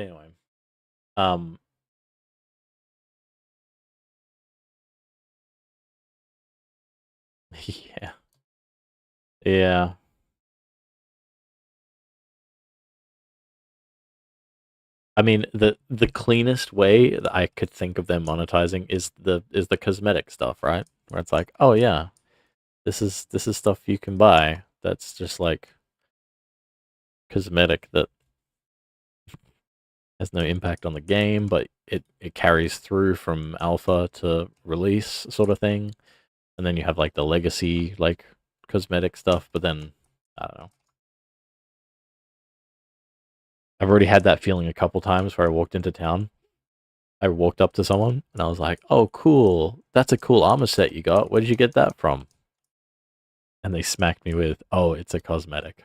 S1: But anyway, um, yeah, yeah. I mean, the cleanest way that I could think of them monetizing is the cosmetic stuff, right? Where it's like, oh yeah, this is stuff you can buy that's just like cosmetic that has no impact on the game, but it carries through from alpha to release sort of thing. And then you have like the legacy like cosmetic stuff, but then I don't know. I've already had that feeling a couple times where I walked into town. I walked up to someone and I was like, "Oh, cool! That's a cool armor set you got. Where did you get that from?" And they smacked me with, "Oh, it's a cosmetic."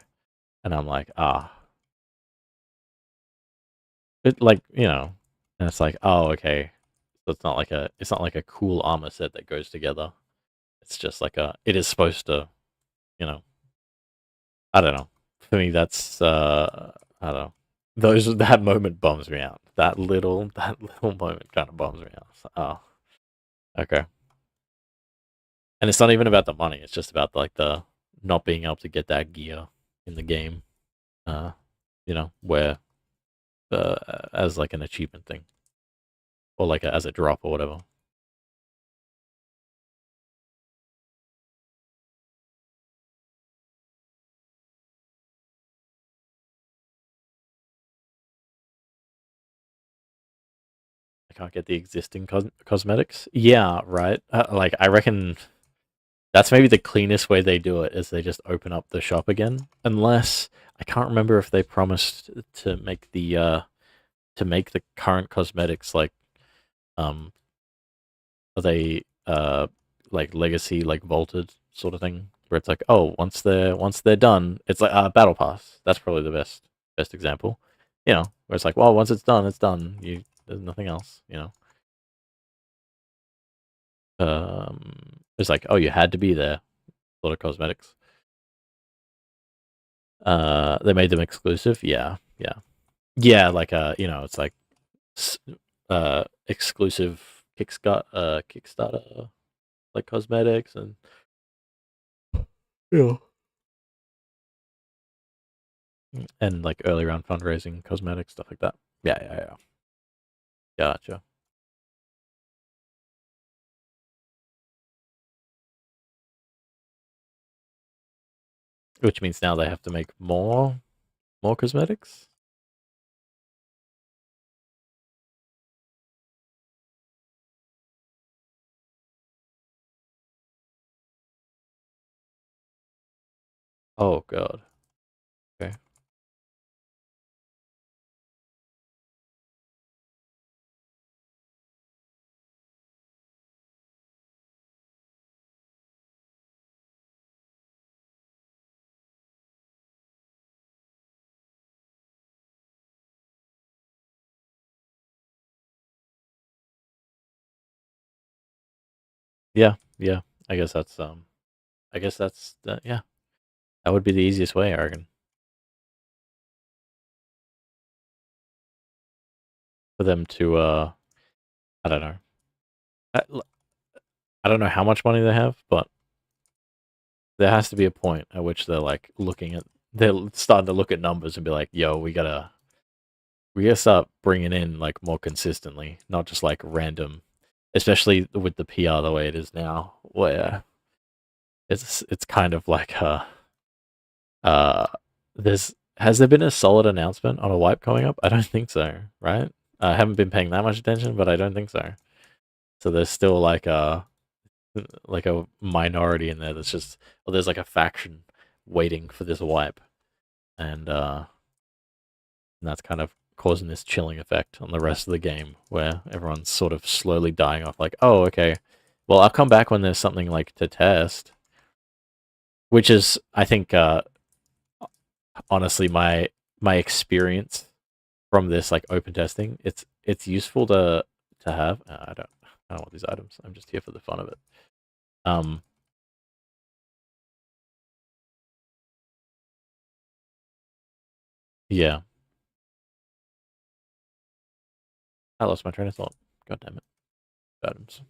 S1: And I'm like, "Ah, it like And it's like, "Oh, okay." So it's not like a cool armor set that goes together. It's just like it is supposed to, you know. I don't know. For me, that's I don't know. That moment bums me out. That little moment kind of bums me out. So, oh, okay. And it's not even about the money. It's just about like the not being able to get that gear in the game. Uh, where as like an achievement thing or like as a drop or whatever. I can't get the existing cosmetics. Yeah, right. Like I reckon that's maybe the cleanest way they do it is they just open up the shop again. Unless I can't remember if they promised to make the current cosmetics like um are they like legacy like vaulted sort of thing where it's like, oh, once they're done, it's like battle pass. That's probably the best example. Where it's like, well, once it's done, it's done. There's nothing else. It's like, oh, you had to be there. Sort of cosmetics. They made them exclusive. Yeah, yeah, yeah. Like it's like exclusive Kickstarter like cosmetics and yeah, and like early round fundraising cosmetics stuff like that. Yeah, yeah, yeah. Gotcha. Which means now they have to make more cosmetics. Oh god. Okay. Yeah, yeah. I guess that's yeah. That would be the easiest way, I reckon, for them to I don't know. I don't know how much money they have, but there has to be a point at which they're starting to look at numbers and be like, "Yo, we gotta start bringing in like more consistently, not just like random." Especially with the PR the way it is now, where it's kind of like uh there's has there been a solid announcement on a wipe coming up? I don't think so, right? I haven't been paying that much attention, but I don't think so. So there's still like a minority in there that's just, well, there's like a faction waiting for this wipe, and that's kind of causing this chilling effect on the rest of the game, where everyone's sort of slowly dying off. Like, oh, okay, well, I'll come back when there's something like to test, which is, I think, honestly, my experience from this like open testing, it's useful to have. I don't want these items. I'm just here for the fun of it. Um, yeah, I lost my train of thought. God damn it. Adams.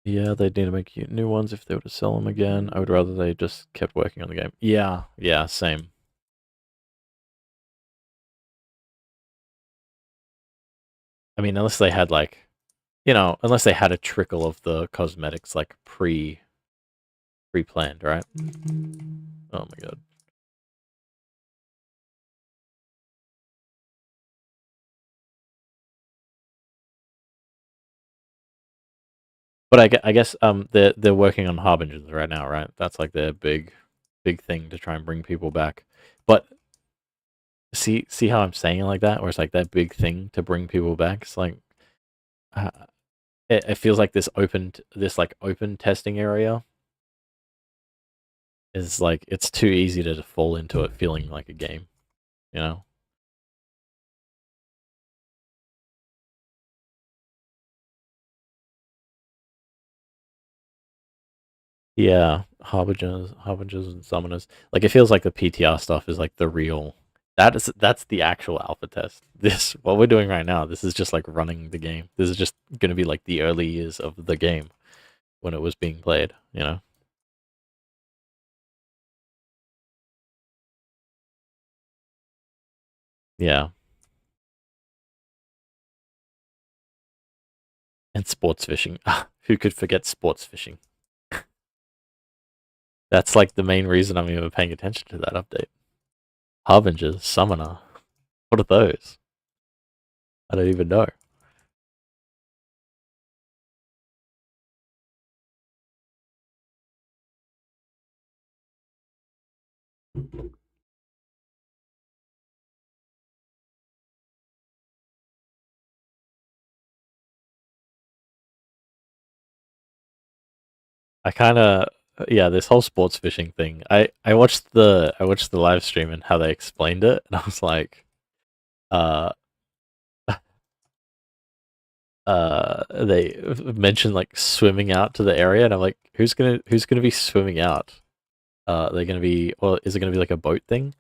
S1: Yeah, they need to make new ones if they were to sell them again. I would rather they just kept working on the game. Yeah, yeah, same. I mean, unless they had like, unless they had a trickle of the cosmetics like pre-planned, right? Oh my god. But I guess they're working on harbingers right now, right? That's like their big thing to try and bring people back. But see how I'm saying it like that, where it's like that big thing to bring people back. It's like uh, it feels like this like open testing area is like it's too easy to just fall into it feeling like a game, you know? Yeah, harbingers and summoners. Like it feels like the PTR stuff is like the real. That's the actual alpha test. This what we're doing right now. This is just like running the game. This is just gonna be like the early years of the game when it was being played. You know? Yeah. And sports fishing. Who could forget sports fishing? That's like the main reason I'm even paying attention to that update. Harbingers, summoner. What are those? I don't even know. I kind of yeah, this whole sports fishing thing. I watched the live stream and how they explained it, and I was like, uh, they mentioned like swimming out to the area, and I'm like, who's gonna be swimming out? They're gonna be, or is it gonna be like a boat thing?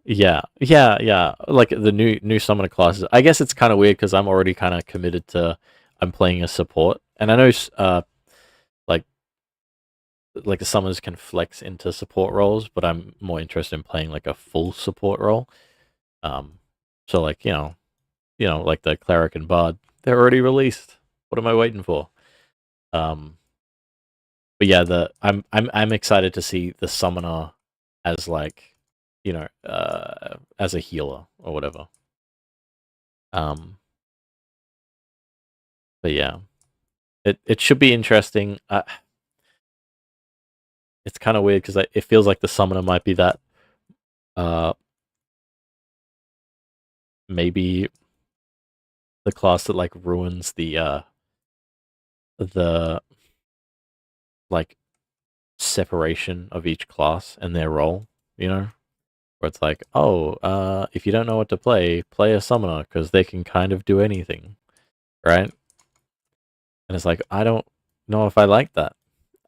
S1: Yeah, yeah, yeah. Like the new summoner classes. I guess it's kind of weird because I'm already kind of committed to. I'm playing a support, and I know like the summons can flex into support roles, but I'm more interested in playing like a full support role. Um, so like like the cleric and bard, they're already released. What am I waiting for? Um, but yeah, I'm excited to see the summoner as like as a healer or whatever. Um, but yeah, it should be interesting. It's kind of weird because it feels like the summoner might be that uh maybe the class that like ruins the like separation of each class and their role, you know? Where it's like, oh, if you don't know what to play, play a summoner because they can kind of do anything, right? And it's like, I don't know if I like that.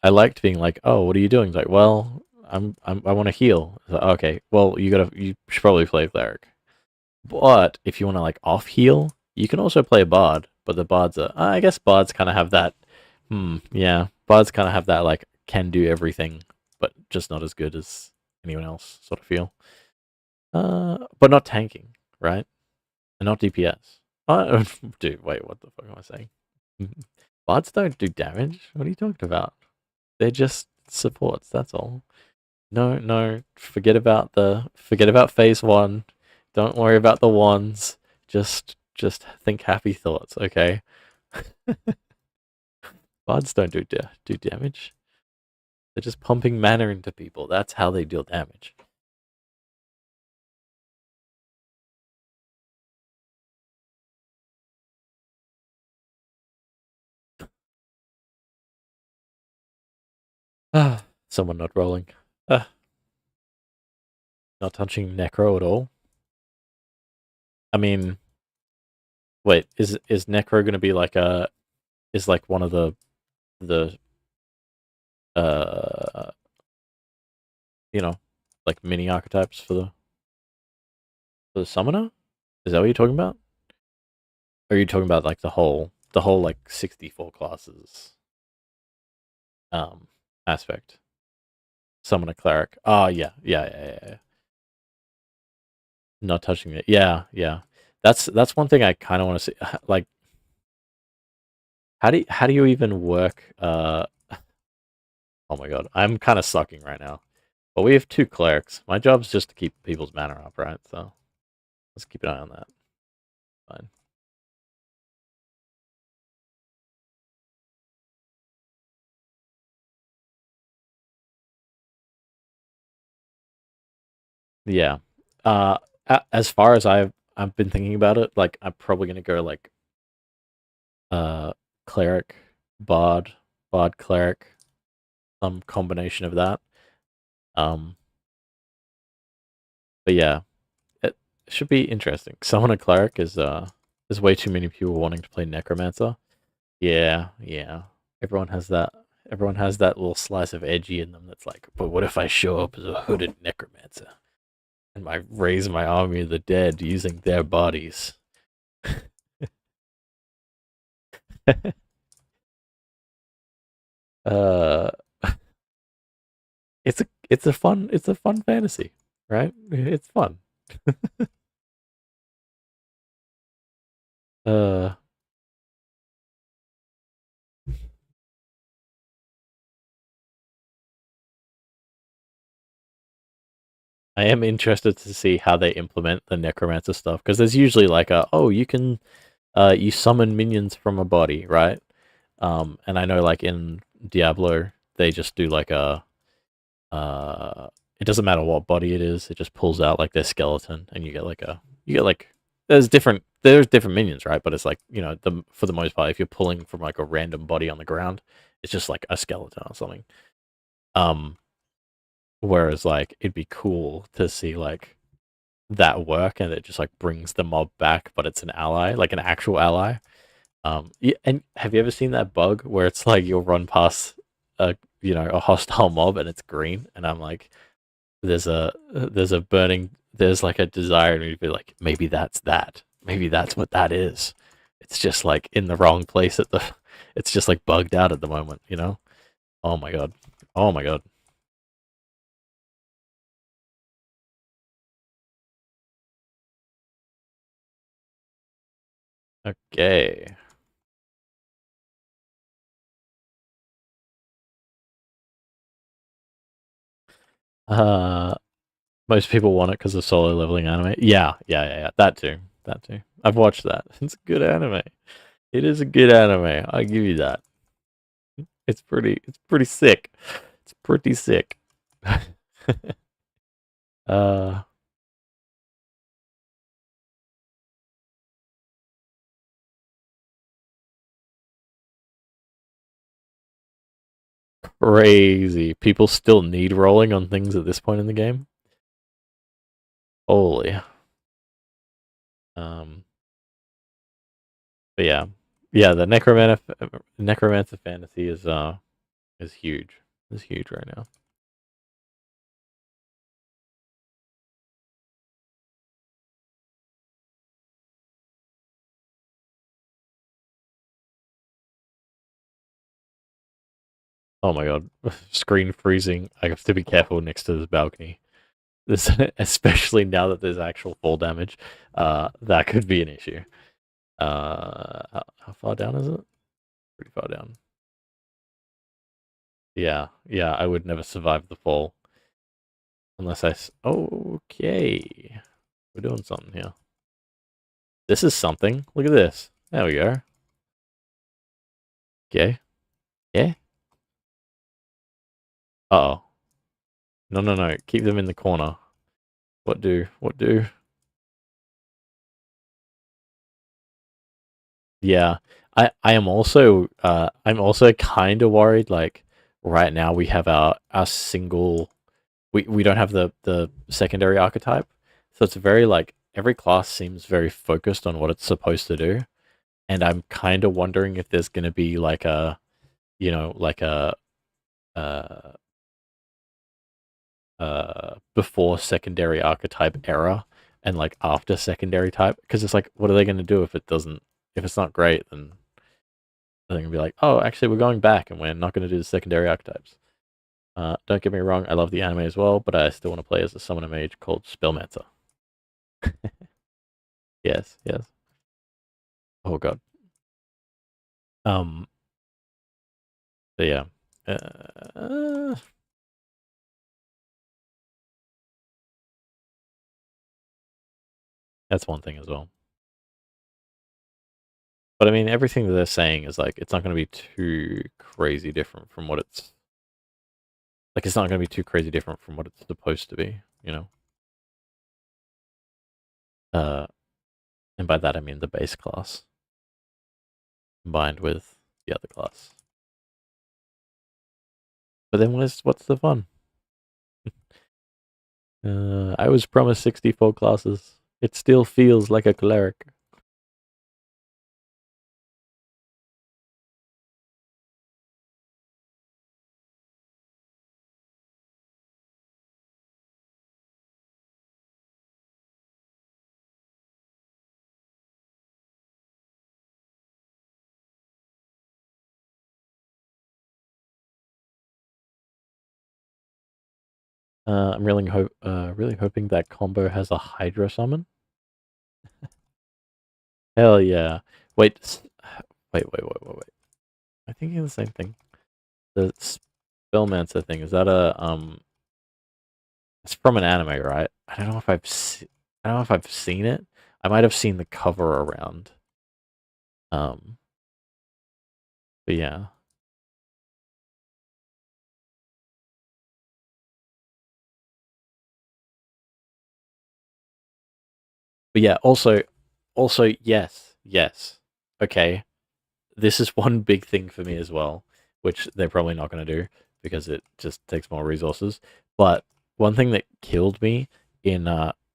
S1: I liked being like, oh, what are you doing? It's like, well, I want to heal. It's like, okay, well, you should probably play cleric. But if you want to like off heal, you can also play bard. But the bards are, I guess bards kind of have that. Yeah, bards kind of have that like can do everything, but just not as good as anyone else sort of feel. But not tanking, right? And not DPS. Oh, dude, wait, what the fuck am I saying? Bards don't do damage. What are you talking about? They're just supports. That's all. No, no. Forget about phase one. Don't worry about the wands. Just think happy thoughts. Okay. Bards don't do damage. They're just pumping mana into people. That's how they deal damage. Ah, someone not rolling. Ah, not touching necro at all. I mean, Wait, is Necro gonna be like a is like one of the uh you know like mini archetypes for the summoner? Is that what you're talking about? Or are you talking about like the whole like 64 classes um aspect? Summoner cleric. Oh yeah. Not touching it. Yeah. That's one thing I kind of want to see. Like, how do you even work? Oh my god, I'm kind of sucking right now. But we have two clerics. My job's just to keep people's mana up, right? So let's keep an eye on that. Fine. Yeah. Uh, as far as I've been thinking about it, like I'm probably gonna go like uh cleric, bard, bard cleric, some combination of that. Um, but yeah, it should be interesting. Summon a cleric is there's way too many people wanting to play necromancer. Yeah. Everyone has that. Everyone has that little slice of edgy in them that's like, but what if I show up as a hooded necromancer and I raise my army of the dead using their bodies? uh, it's a fun fantasy, right? It's fun. Uh, I am interested to see how they implement the necromancer stuff because there's usually like you can you summon minions from a body, right? And I know like in Diablo they just do like a uh it doesn't matter what body it is, it just pulls out like their skeleton and you get like there's different minions, right? But it's like, for the most part if you're pulling from like a random body on the ground, it's just like a skeleton or something. Um Whereas like it'd be cool to see like that work and it just like brings the mob back, but it's an ally, like an actual ally. Yeah, and have you ever seen that bug where it's like you'll run past a hostile mob and it's green, and I'm like, there's like a desire in me to be like, maybe that's that, maybe that's what that is. It's just like in the wrong place it's just like bugged out at the moment. Oh my god, oh my god. Okay. Uh, Most people want it because of solo leveling anime. Yeah. That too. I've watched that. It's a good anime. It is a good anime. I'll give you that. It's pretty sick. It's pretty sick. uh Crazy. People still need rolling on things at this point in the game. Holy. Um but yeah. Yeah, the necromancer fantasy is huge. Is huge right now. Oh my god. Screen freezing. I have to be careful next to this balcony. This especially now that there's actual fall damage. That could be an issue. How far down is it? Pretty far down. Yeah, I would never survive the fall unless okay, we're doing something here. This is something. Look at this. There we go. Okay. Yeah. Oh. No. Keep them in the corner. What do? What do? Yeah. I am also I'm also kind of worried. Like right now we have our single. We don't have the secondary archetype, so it's very like every class seems very focused on what it's supposed to do. and I'm kind of wondering if there's going to be like a, like a uh before secondary archetype era and like after secondary type, because it's like, what are they going to do if if it's not great? Then they're going to be like, oh, actually, we're going back and we're not going to do the secondary archetypes. Don't get me wrong, I love the anime as well, but I still want to play as a summoner mage called Spellmancer. Yes, yes. Oh god. Um. But yeah. Uh, that's one thing as well. But I mean, everything that they're saying is like, it's not going to be too crazy different from what it's like. It's not going to be too crazy different from what it's supposed to be, you know. Uh, and by that I mean the base class combined with the other class. But then what's the fun? I was promised 64 classes. It still feels like a cleric. I'm really hoping that combo has a Hydra summon. Hell yeah! Wait, wait. I think it's the same thing. The Spellmancer thing, is that a? It's from an anime, right? I don't know if I don't know if I've seen it. I might have seen the cover around. Um, but yeah, but yeah. Also, yes. Okay, this is one big thing for me as well, which they're probably not going to do because it just takes more resources. But one thing that killed me in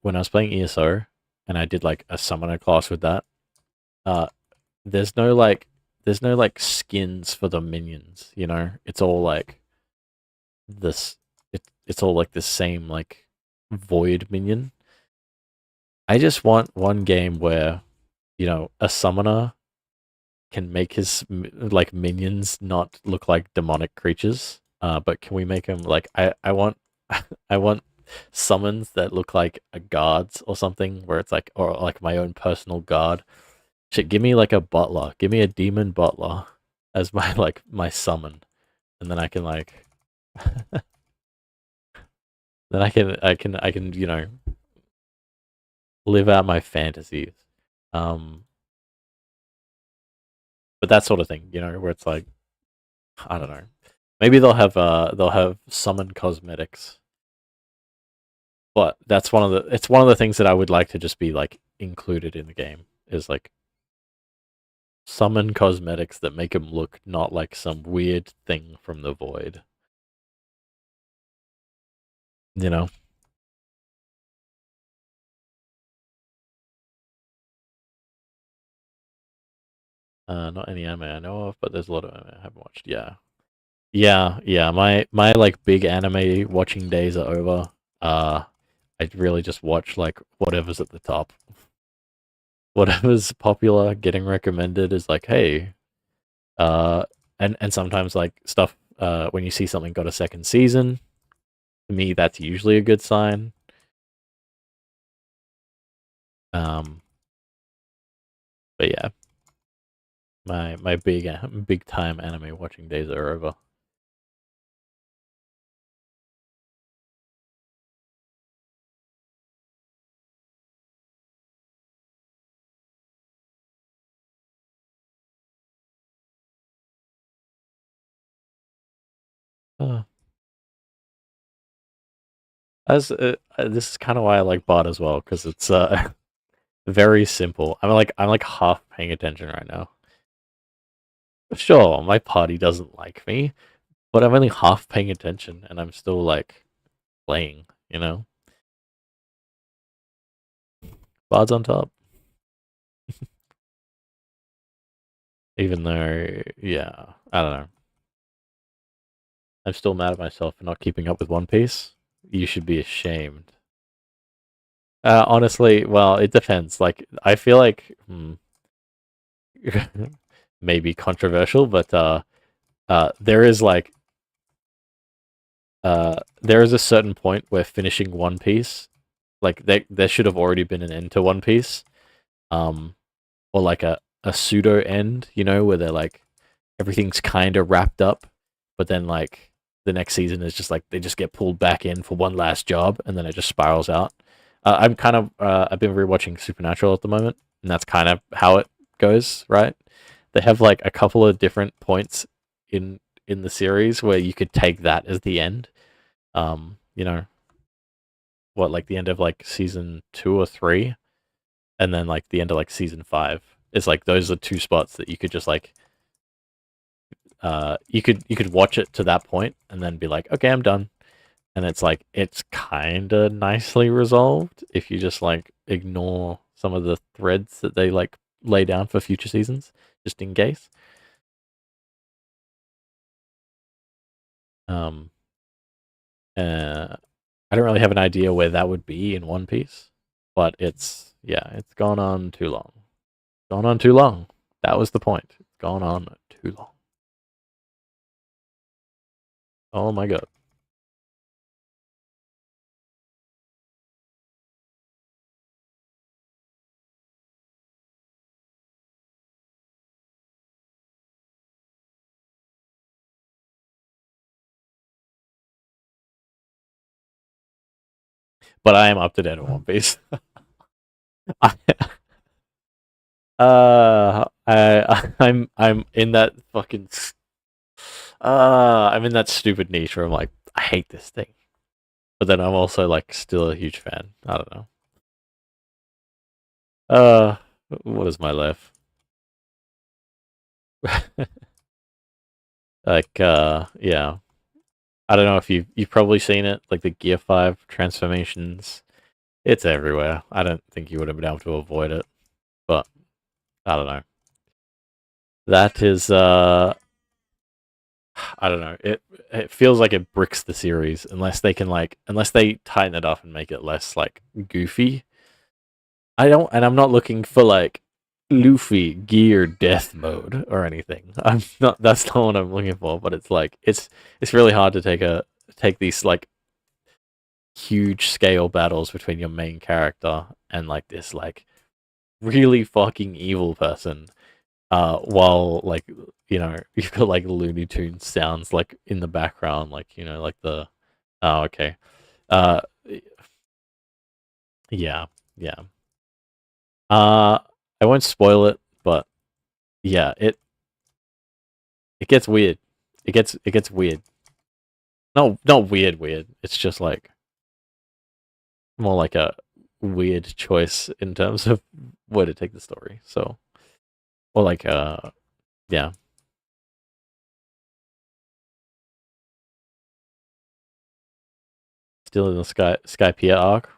S1: when I was playing ESO and I did like a summoner class with that, uh, there's no like skins for the minions. You know, it's all like this. It's all like the same like void minion. I just want one game where a summoner can make his like minions not look like demonic creatures. But can we make them like I want I want summons that look like a guards or something where it's like, or like my own personal guard. Shit, give me like a butler. Give me a demon butler as my like my summon, and then I can like then I can live out my fantasies. Um, but that sort of thing, where it's like, I don't know. Maybe they'll have summon cosmetics. But that's one of the things that I would like to just be like included in the game is like summon cosmetics that make him look not like some weird thing from the void. You know, not any anime I know of, but there's a lot of anime I haven't watched. Yeah, yeah. My like big anime watching days are over. I really just watch like whatever's at the top, whatever's popular, getting recommended is like, hey, uh, and sometimes like stuff. When you see something got a second season, to me that's usually a good sign. Um, but yeah, my big time anime watching days are over. Uh, as This is kind of why I like bot as well, because it's very simple. I'm like half paying attention right now. Sure, my party doesn't like me, but I'm only half paying attention, and I'm still like playing. Bot's on top. Even though, yeah, I don't know. I'm still mad at myself for not keeping up with One Piece. You should be ashamed. Honestly, well, it depends. Like, I feel like maybe controversial, but there is like there is a certain point where finishing One Piece, like there should have already been an end to One Piece, um, or like a pseudo end, you know, where they're like everything's kind of wrapped up, but then like the next season is just like they just get pulled back in for one last job, and then it just spirals out. I've been rewatching Supernatural at the moment, and that's kind of how it goes, right? They have like a couple of different points in in the series where you could take that as the end. You know, what, like the end of like season 2 or 3, and then like the end of like season 5. It's like those are two spots that you could just like you could watch it to that point and then be like, okay, I'm done. And it's like it's kind of nicely resolved if you just like ignore some of the threads that they like lay down for future seasons, just in case. Um, I don't really have an idea where that would be in One Piece, but it's gone on too long. Gone on too long. That was the point. It's gone on too long. Oh my god. But I am up to date on One Piece. I'm in that fucking I'm in that stupid niche where I'm like, I hate this thing. But then I'm also like still a huge fan. I don't know. Uh what is my life? Like yeah. I don't know if you've probably seen it, like the Gear 5 transformations. It's everywhere. I don't think you would have been able to avoid it. But I don't know. That is I don't know. It feels like it bricks the series unless they tighten it up and make it less like goofy. I don't, and I'm not looking for like Luffy gear death mode or anything. I'm not. That's not what I'm looking for. But it's like it's really hard to take these like huge scale battles between your main character and like this like really fucking evil person. While like you've got like Looney Tunes sounds like in the background, like like the oh okay, uh yeah yeah. Uh, I won't spoil it, but yeah, it gets weird. It gets weird. No, not weird, weird. It's just like more like a weird choice in terms of where to take the story. So, or like yeah, still in the Skypiea arc.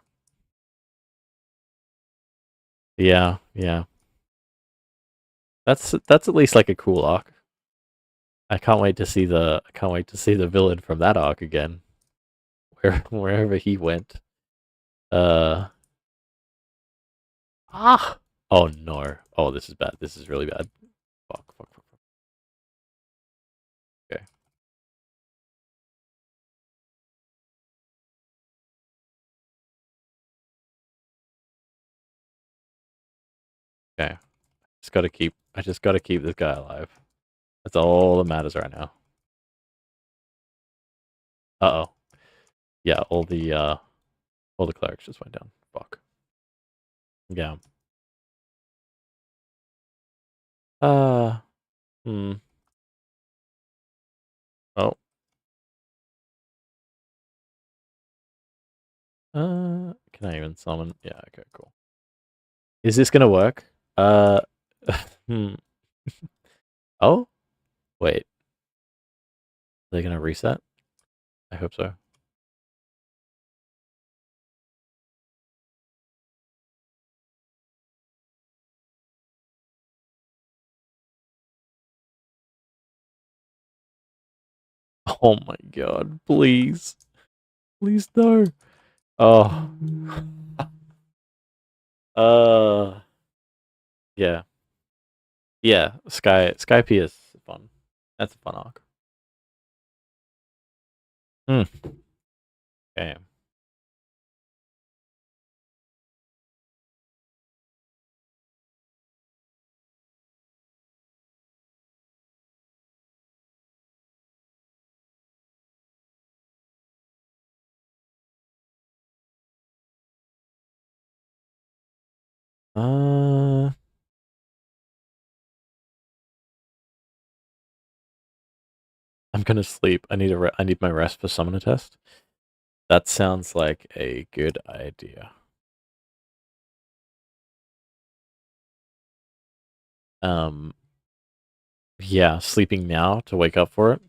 S1: Yeah, yeah. That's at least like a cool arc. I can't wait to see the villain from that arc again. Wherever he went. Uh ah. Oh no. Oh, this is bad. This is really bad. Fuck, fuck, fuck. Okay. Okay. I just gotta keep this guy alive. That's all that matters right now. Uh oh. Yeah, all the clerics just went down. Fuck. Yeah. Uh hmm. Oh. Can I even summon? Yeah, okay, cool. Is this gonna work? Uh hmm. Oh, wait. Are they gonna reset? I hope so. Oh my god, please. Please no. Oh. Yeah. Yeah, Sky P is fun. That's a fun arc. Hmm. Okay. Uh, I'm gonna sleep. I need my rest for summon a test. That sounds like a good idea. Um, yeah, sleeping now to wake up for it,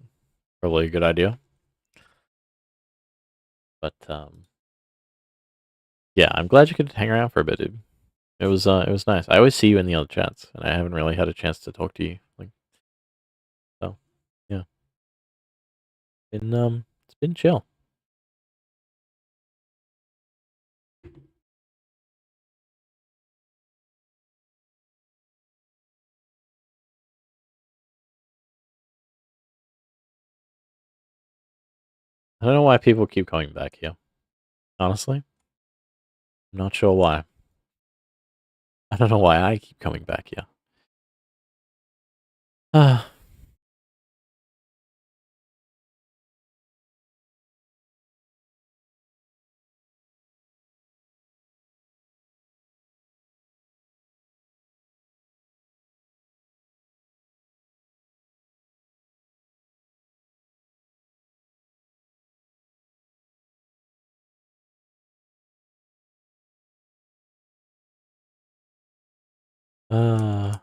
S1: probably a good idea. But yeah, I'm glad you could hang around for a bit, dude. It was nice. I always see you in the other chats, and I haven't really had a chance to talk to you. Like, so yeah, it's been chill. I don't know why people keep coming back here. Honestly, I'm not sure why. I don't know why I keep coming back here. Ah, uh,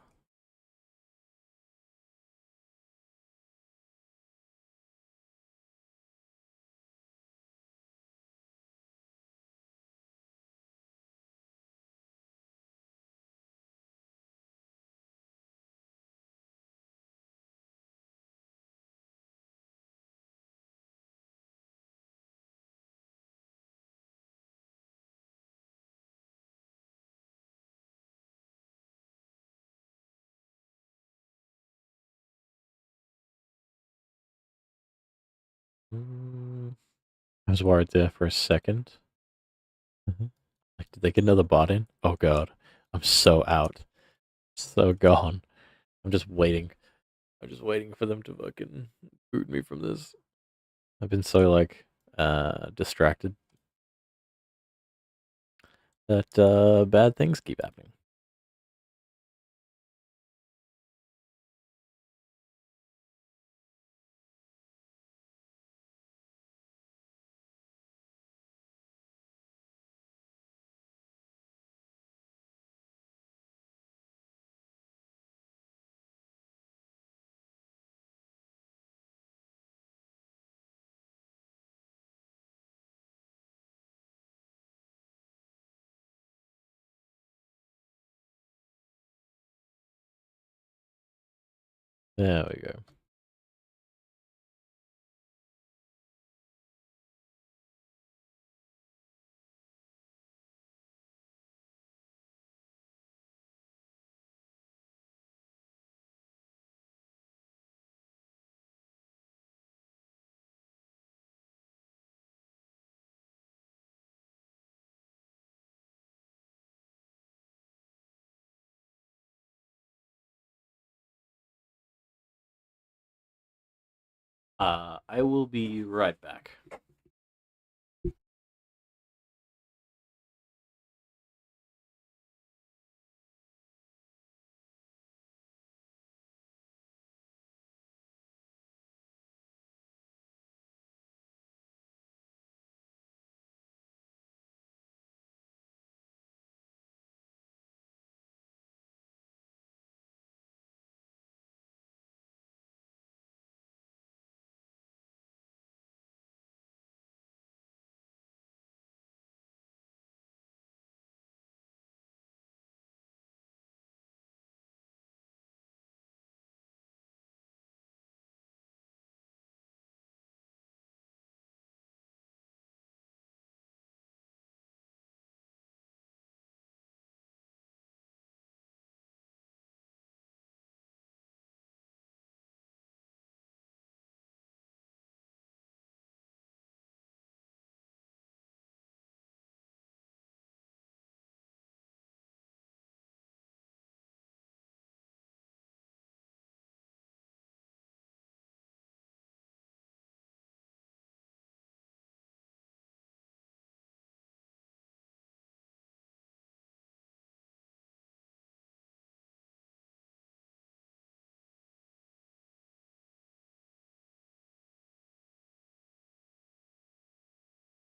S1: mm, I was worried there for a second. Mhm. Like, did they get another bot in? Oh god, I'm so out, so gone. I'm just waiting. I'm just waiting for them to fucking boot me from this. I've been so like distracted that bad things keep happening. There we go. I will be right back.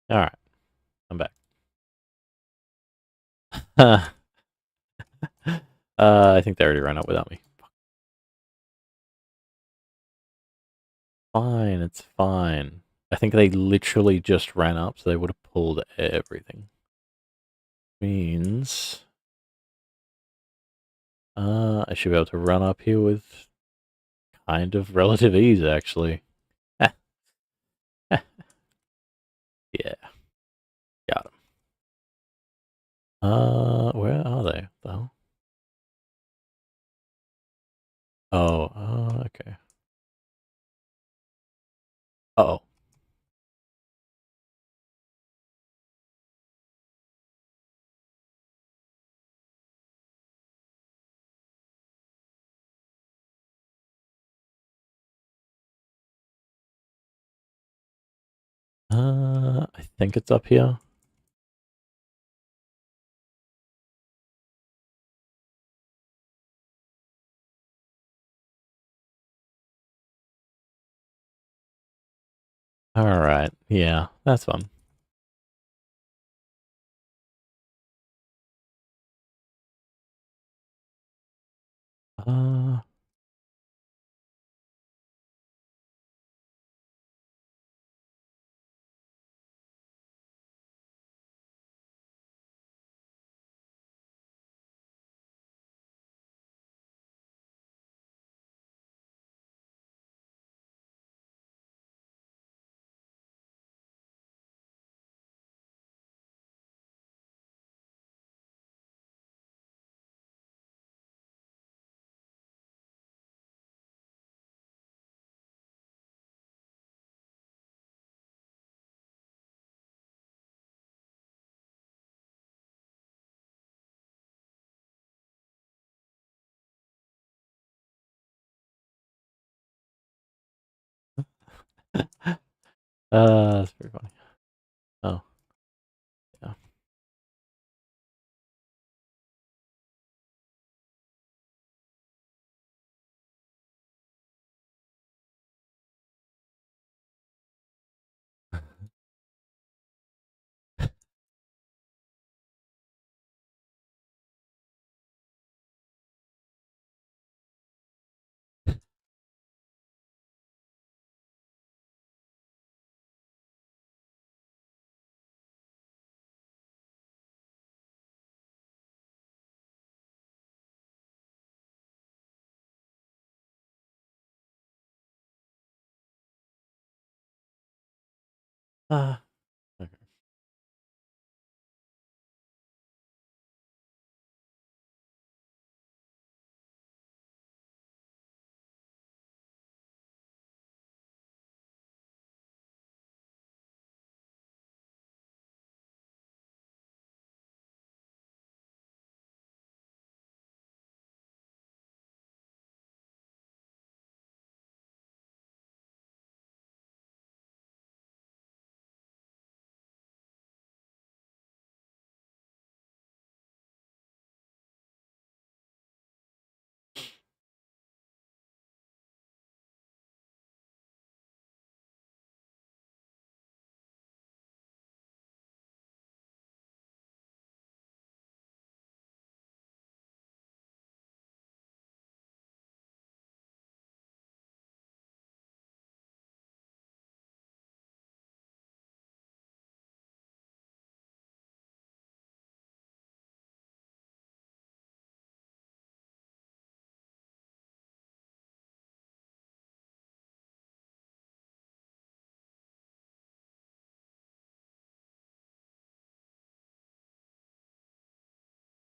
S1: All right, I'm back. I think they already ran up without me. Fine, it's fine. I think they literally just ran up, so they would have pulled everything. Means, I should be able to run up here with kind of relative ease, actually. Yeah, got him. Where are they, though? Oh, okay. Uh-oh. I think it's up here. Alright, yeah, that's fun. Uh, that's pretty funny. Oh, yeah. Ah, okay.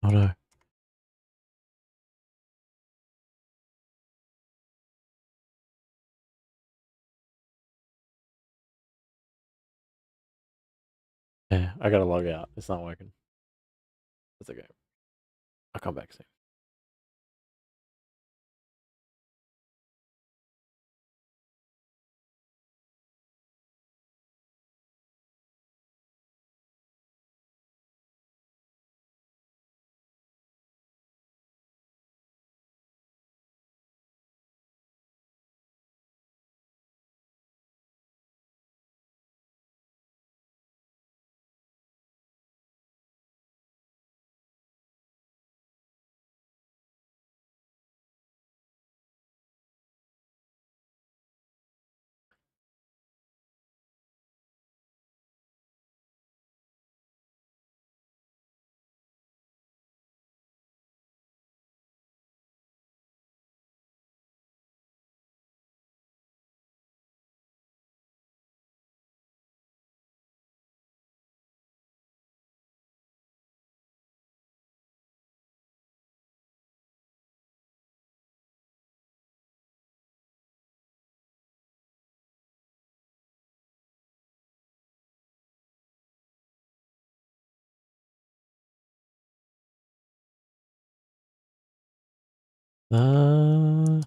S1: Oh no. Yeah, I gotta log out. It's not working. That's okay. I'll come back soon. Uh,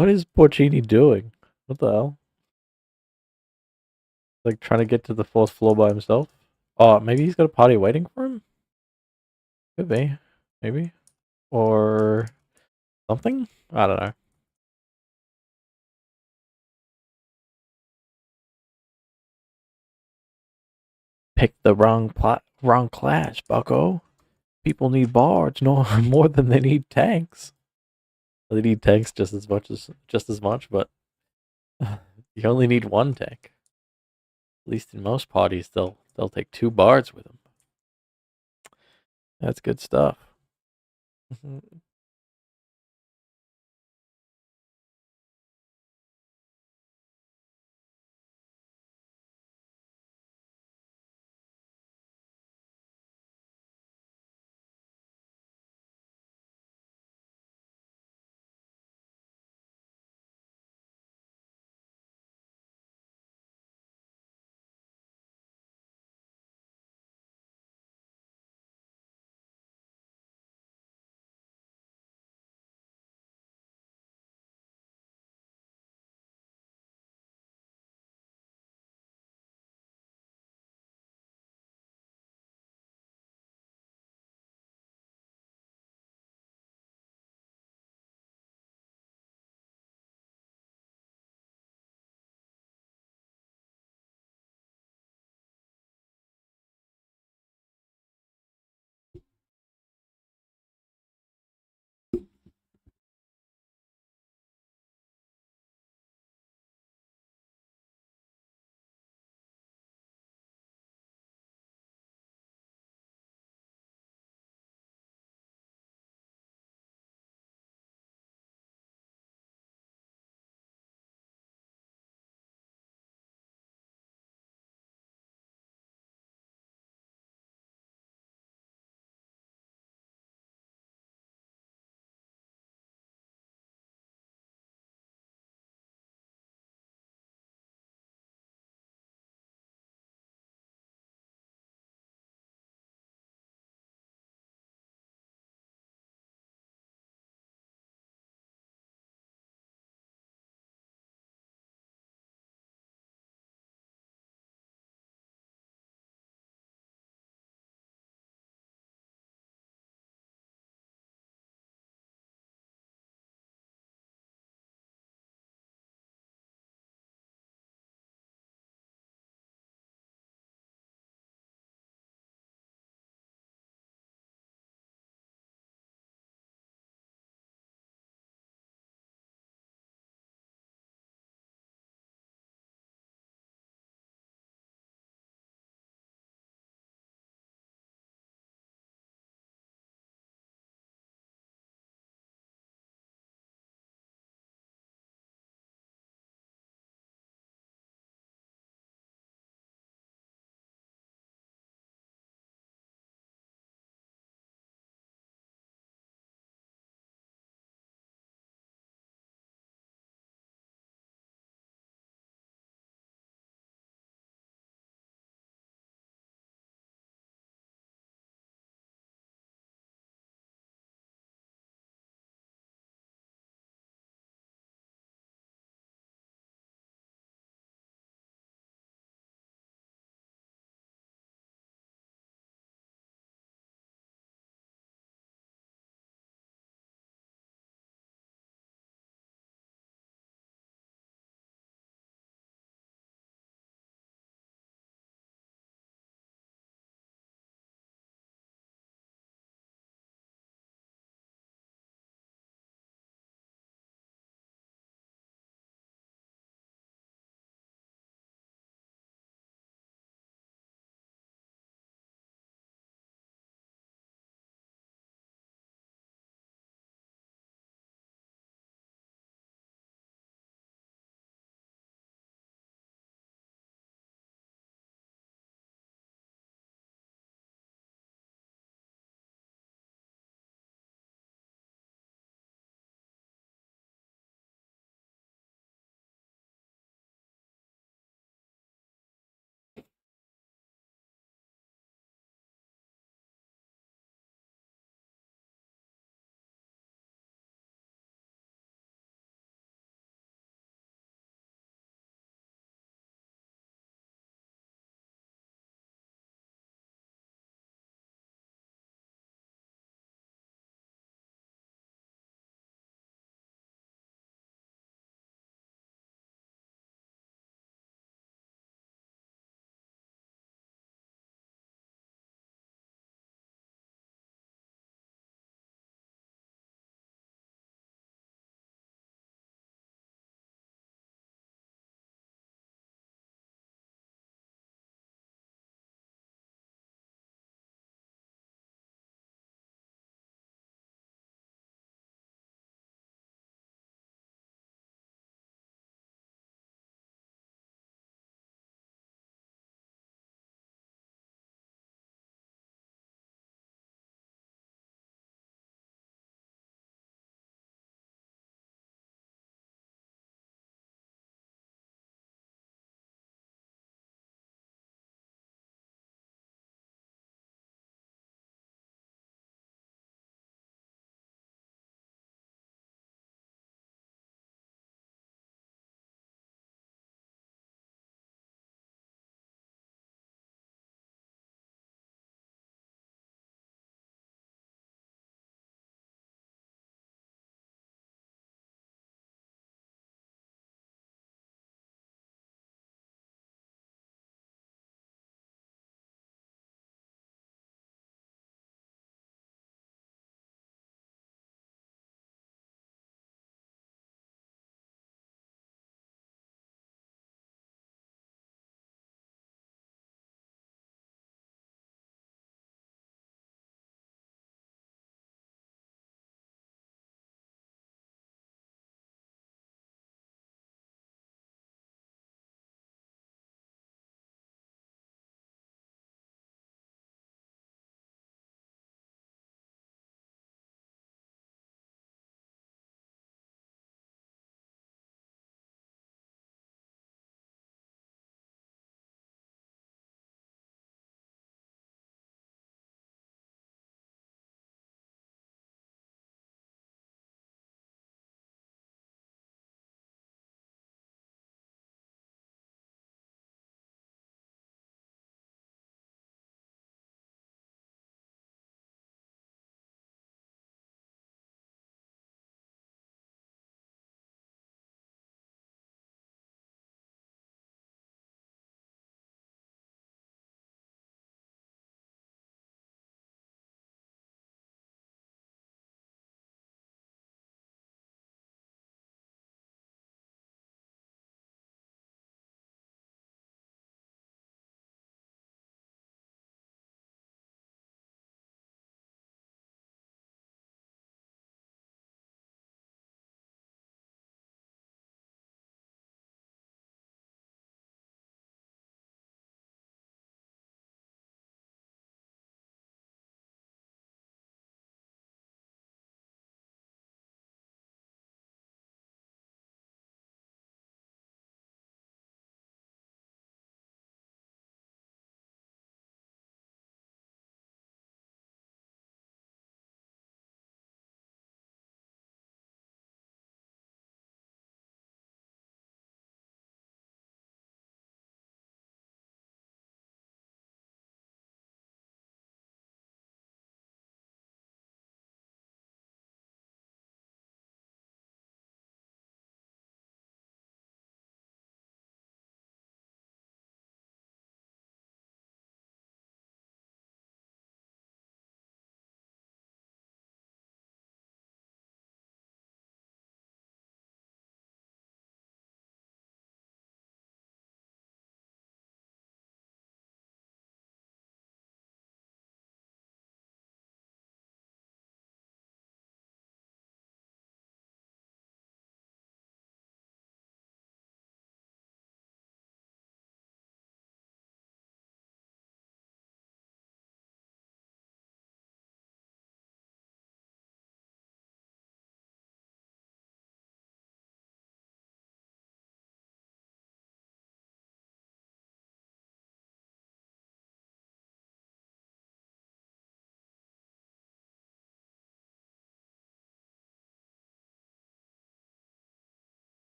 S1: What is Porcini doing? What the hell? Like trying to get to the fourth floor by himself? Oh, maybe he's got a party waiting for him? Could be. Maybe. Or something? I don't know. Pick the wrong class, bucko. People need bards no more than they need tanks. They need tanks just as much, but you only need one tank. At least in most parties, they'll take two bards with them. That's good stuff. Mhm.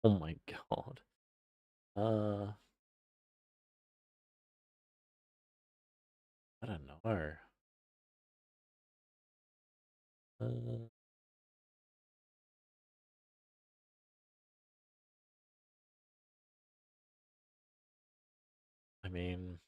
S1: Oh my god. Uh, I don't know. Uh, I mean,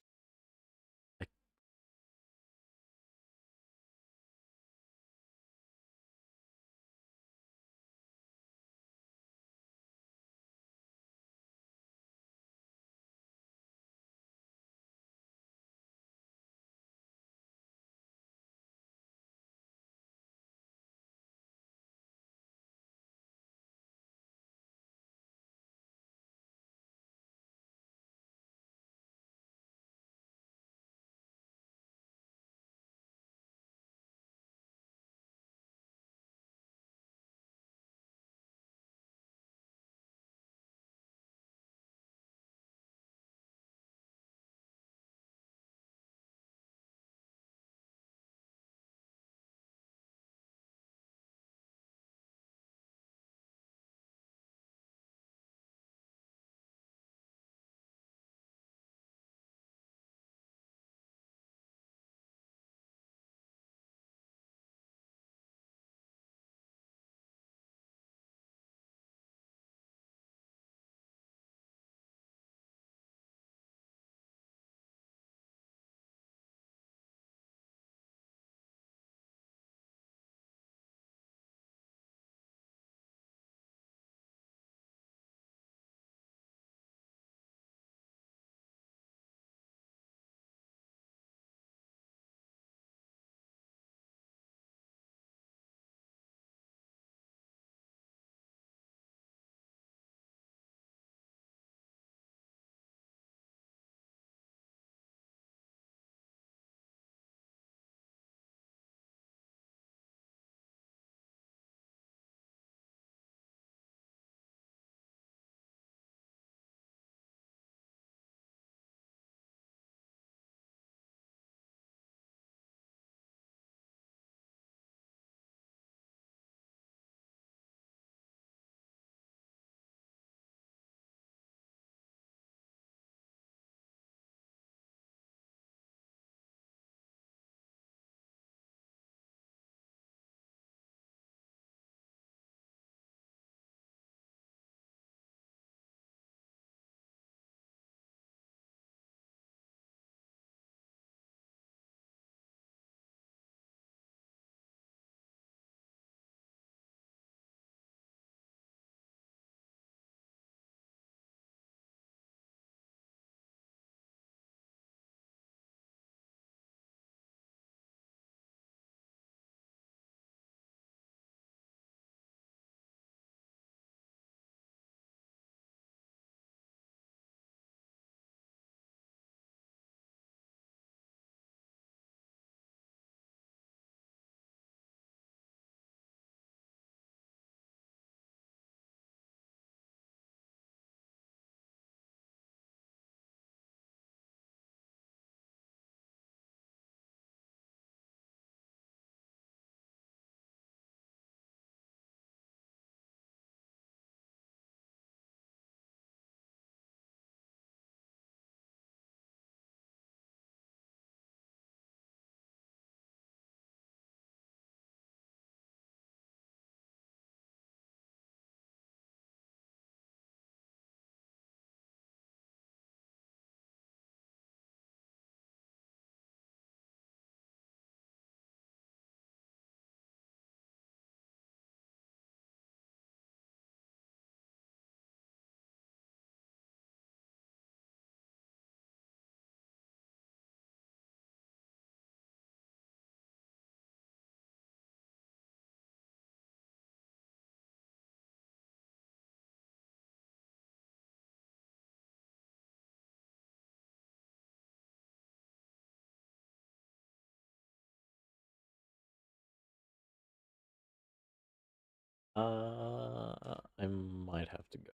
S1: I, I might have to go.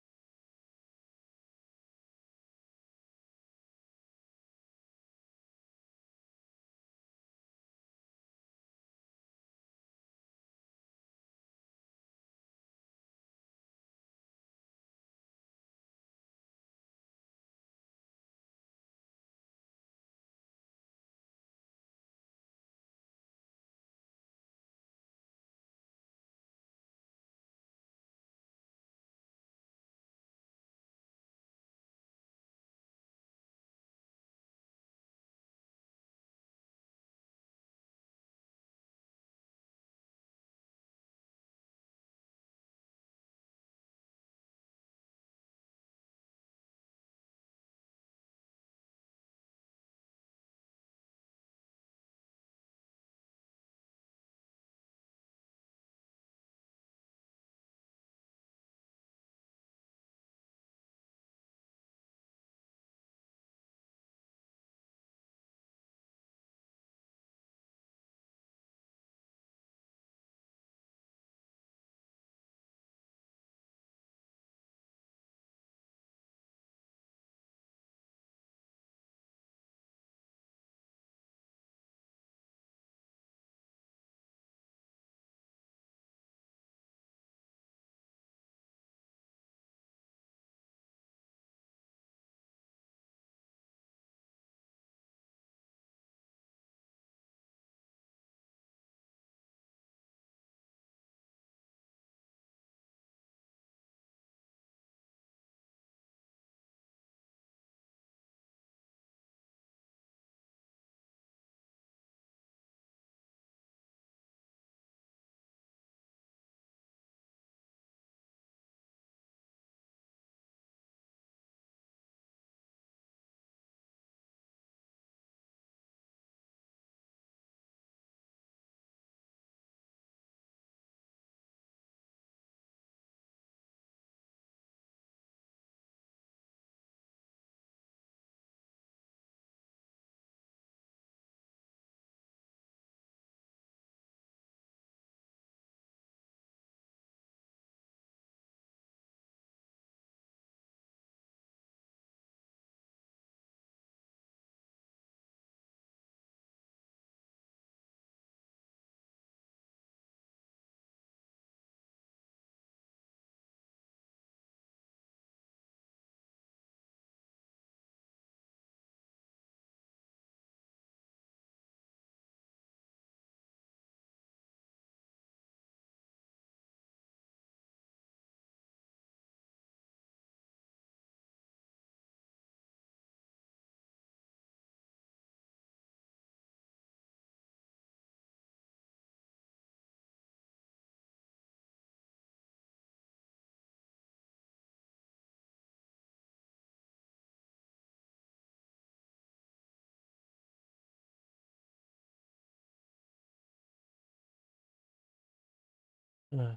S1: Uh,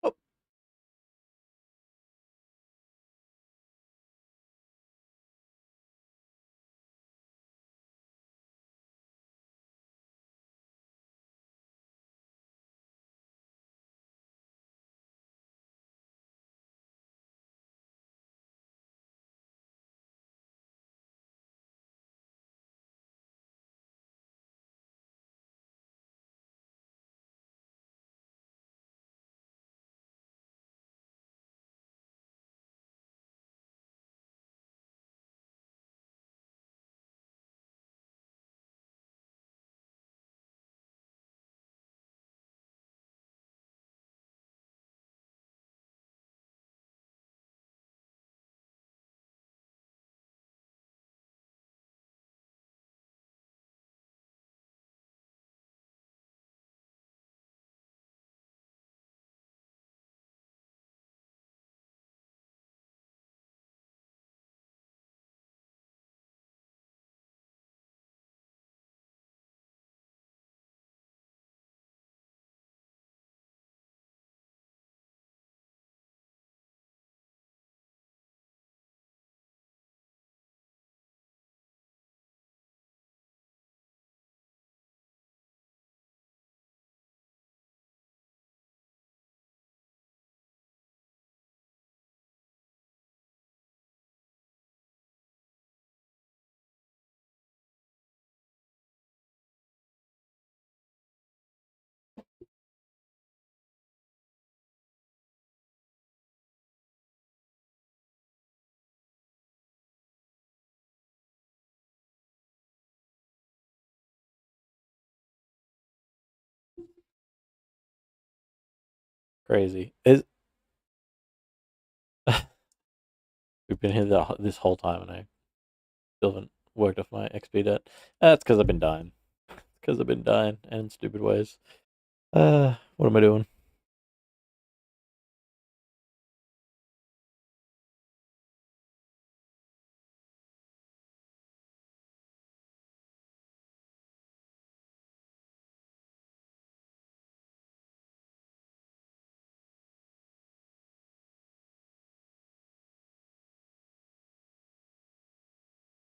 S1: oh, crazy. We've been here this whole time, and I still haven't worked off my XP debt. That's because I've been dying. Because I've been dying and in stupid ways. What am I doing?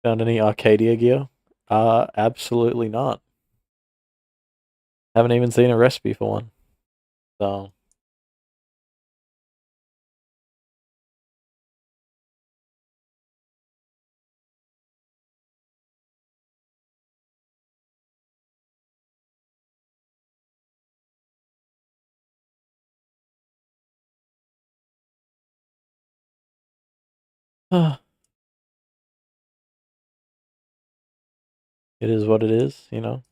S1: Found any Arcadia gear? Absolutely not. Haven't even seen a recipe for one. So It is what it is, you know?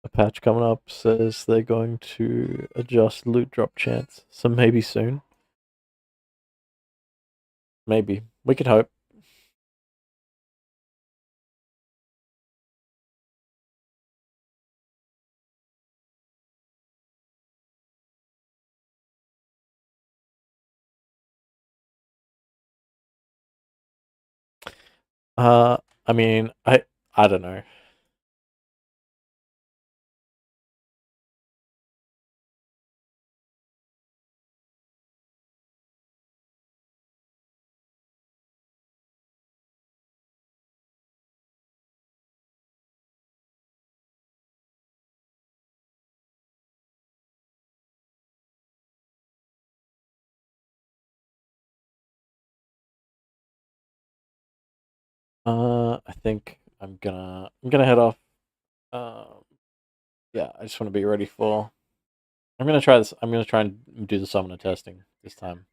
S1: A patch coming up says they're going to adjust loot drop chance, so maybe soon. Maybe. We could hope. Uh, I mean, I don't know. I think I'm gonna head off. Um, yeah, I just want to be ready for. I'm gonna try this. I'm gonna try and do the summoner testing this time,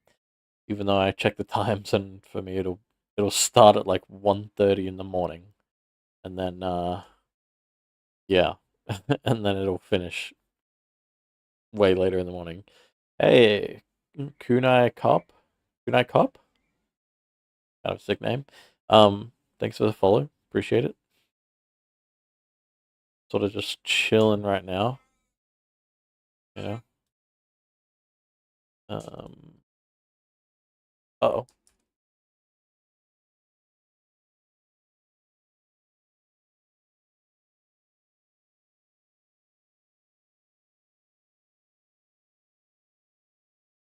S1: even though I checked the times and for me it'll start at like 1:30 in the morning, and then yeah, and then it'll finish way later in the morning. Hey, Kunai Cop, kind of sick name. Thanks for the follow. Appreciate it. Sort of just chilling right now, you know. Um, oh,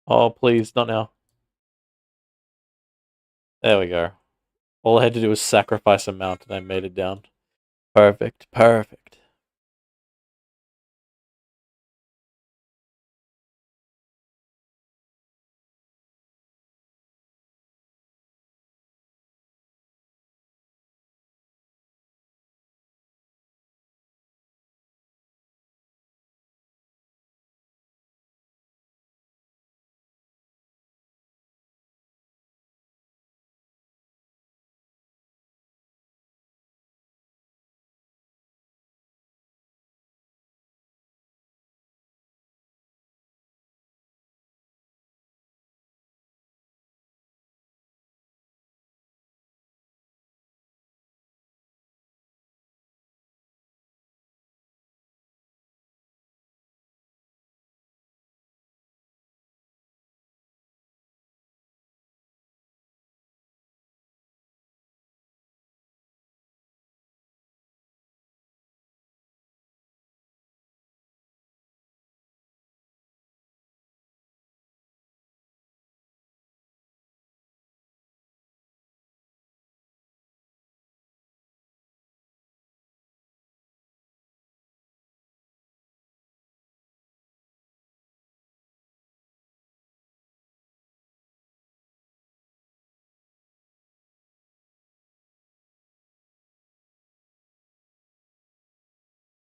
S1: oh, please, not now. There we go. All I had to do was sacrifice a mount, and I made it down. Perfect, perfect.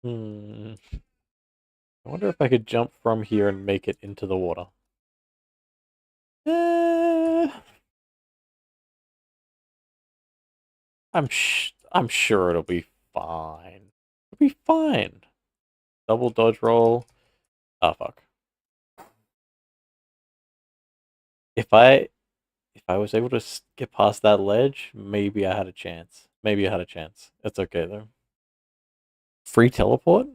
S1: Hmm. I wonder if I could jump from here and make it into the water. Eh, I'm sure it'll be fine. It'll be fine. Double dodge roll. Oh fuck. If I if I was able to get past that ledge, maybe I had a chance. Maybe I had a chance. It's okay though. Free teleport?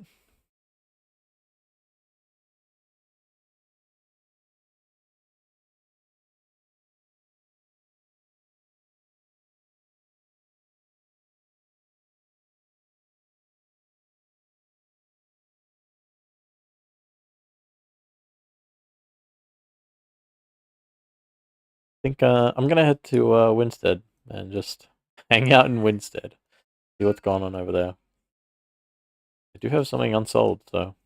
S1: think I'm gonna head to Winstead and just hang out in Winstead. See what's going on over there. I do have something unsold, so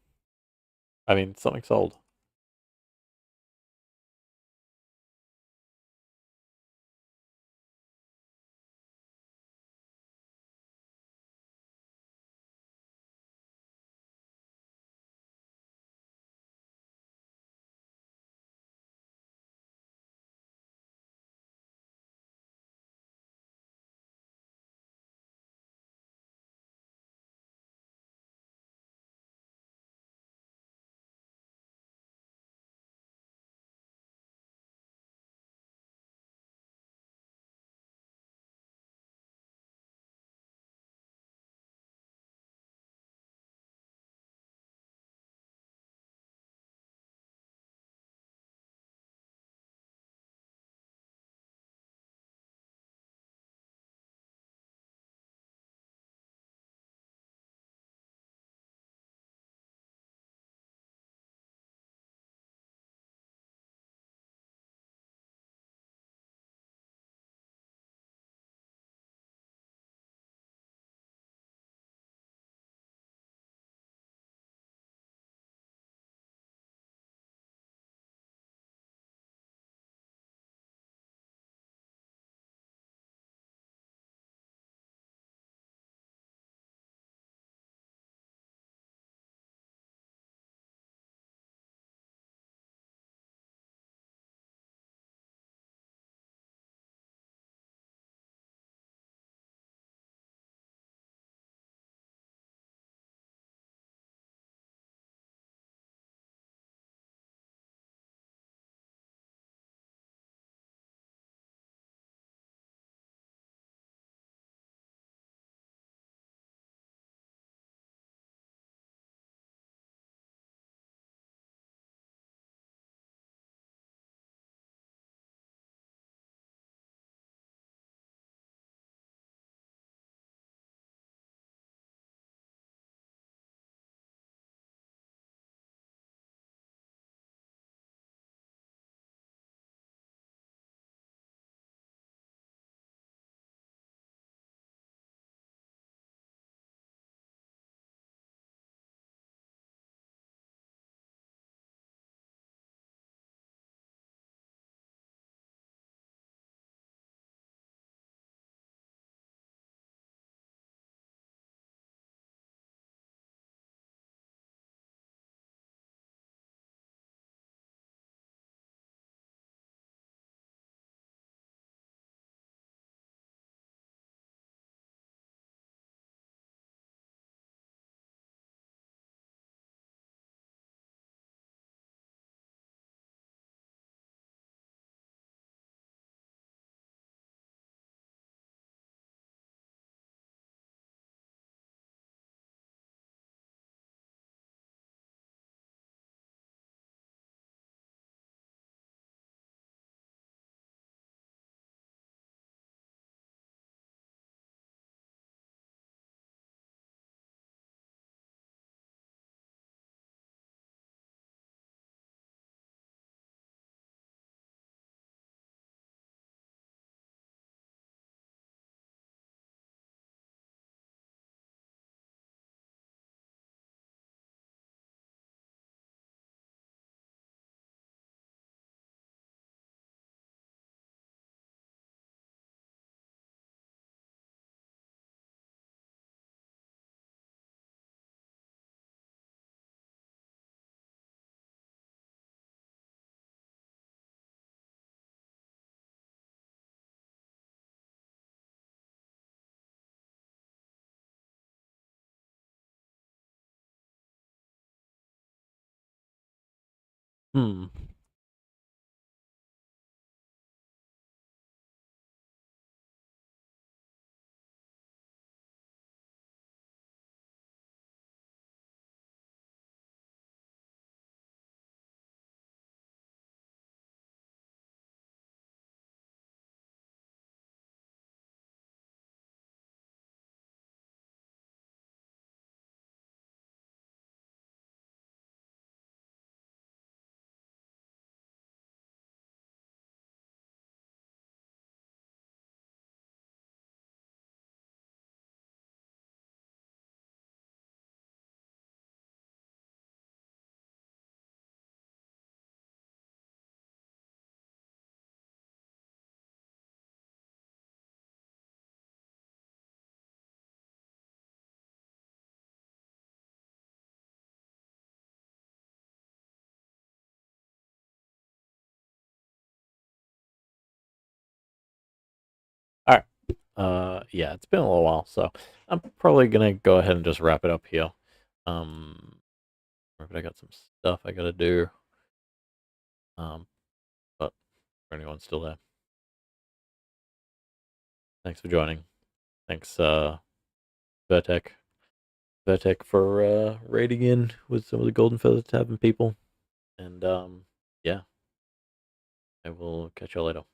S1: I mean something sold. Hmm. Yeah, it's been a little while, so I'm probably gonna go ahead and just wrap it up here. But I got some stuff I gotta do. Um, but for anyone still there, thanks for joining. Thanks, Vertec, Vertec for raiding in with some of the Golden Feather Tavern people. And yeah, I will catch you later.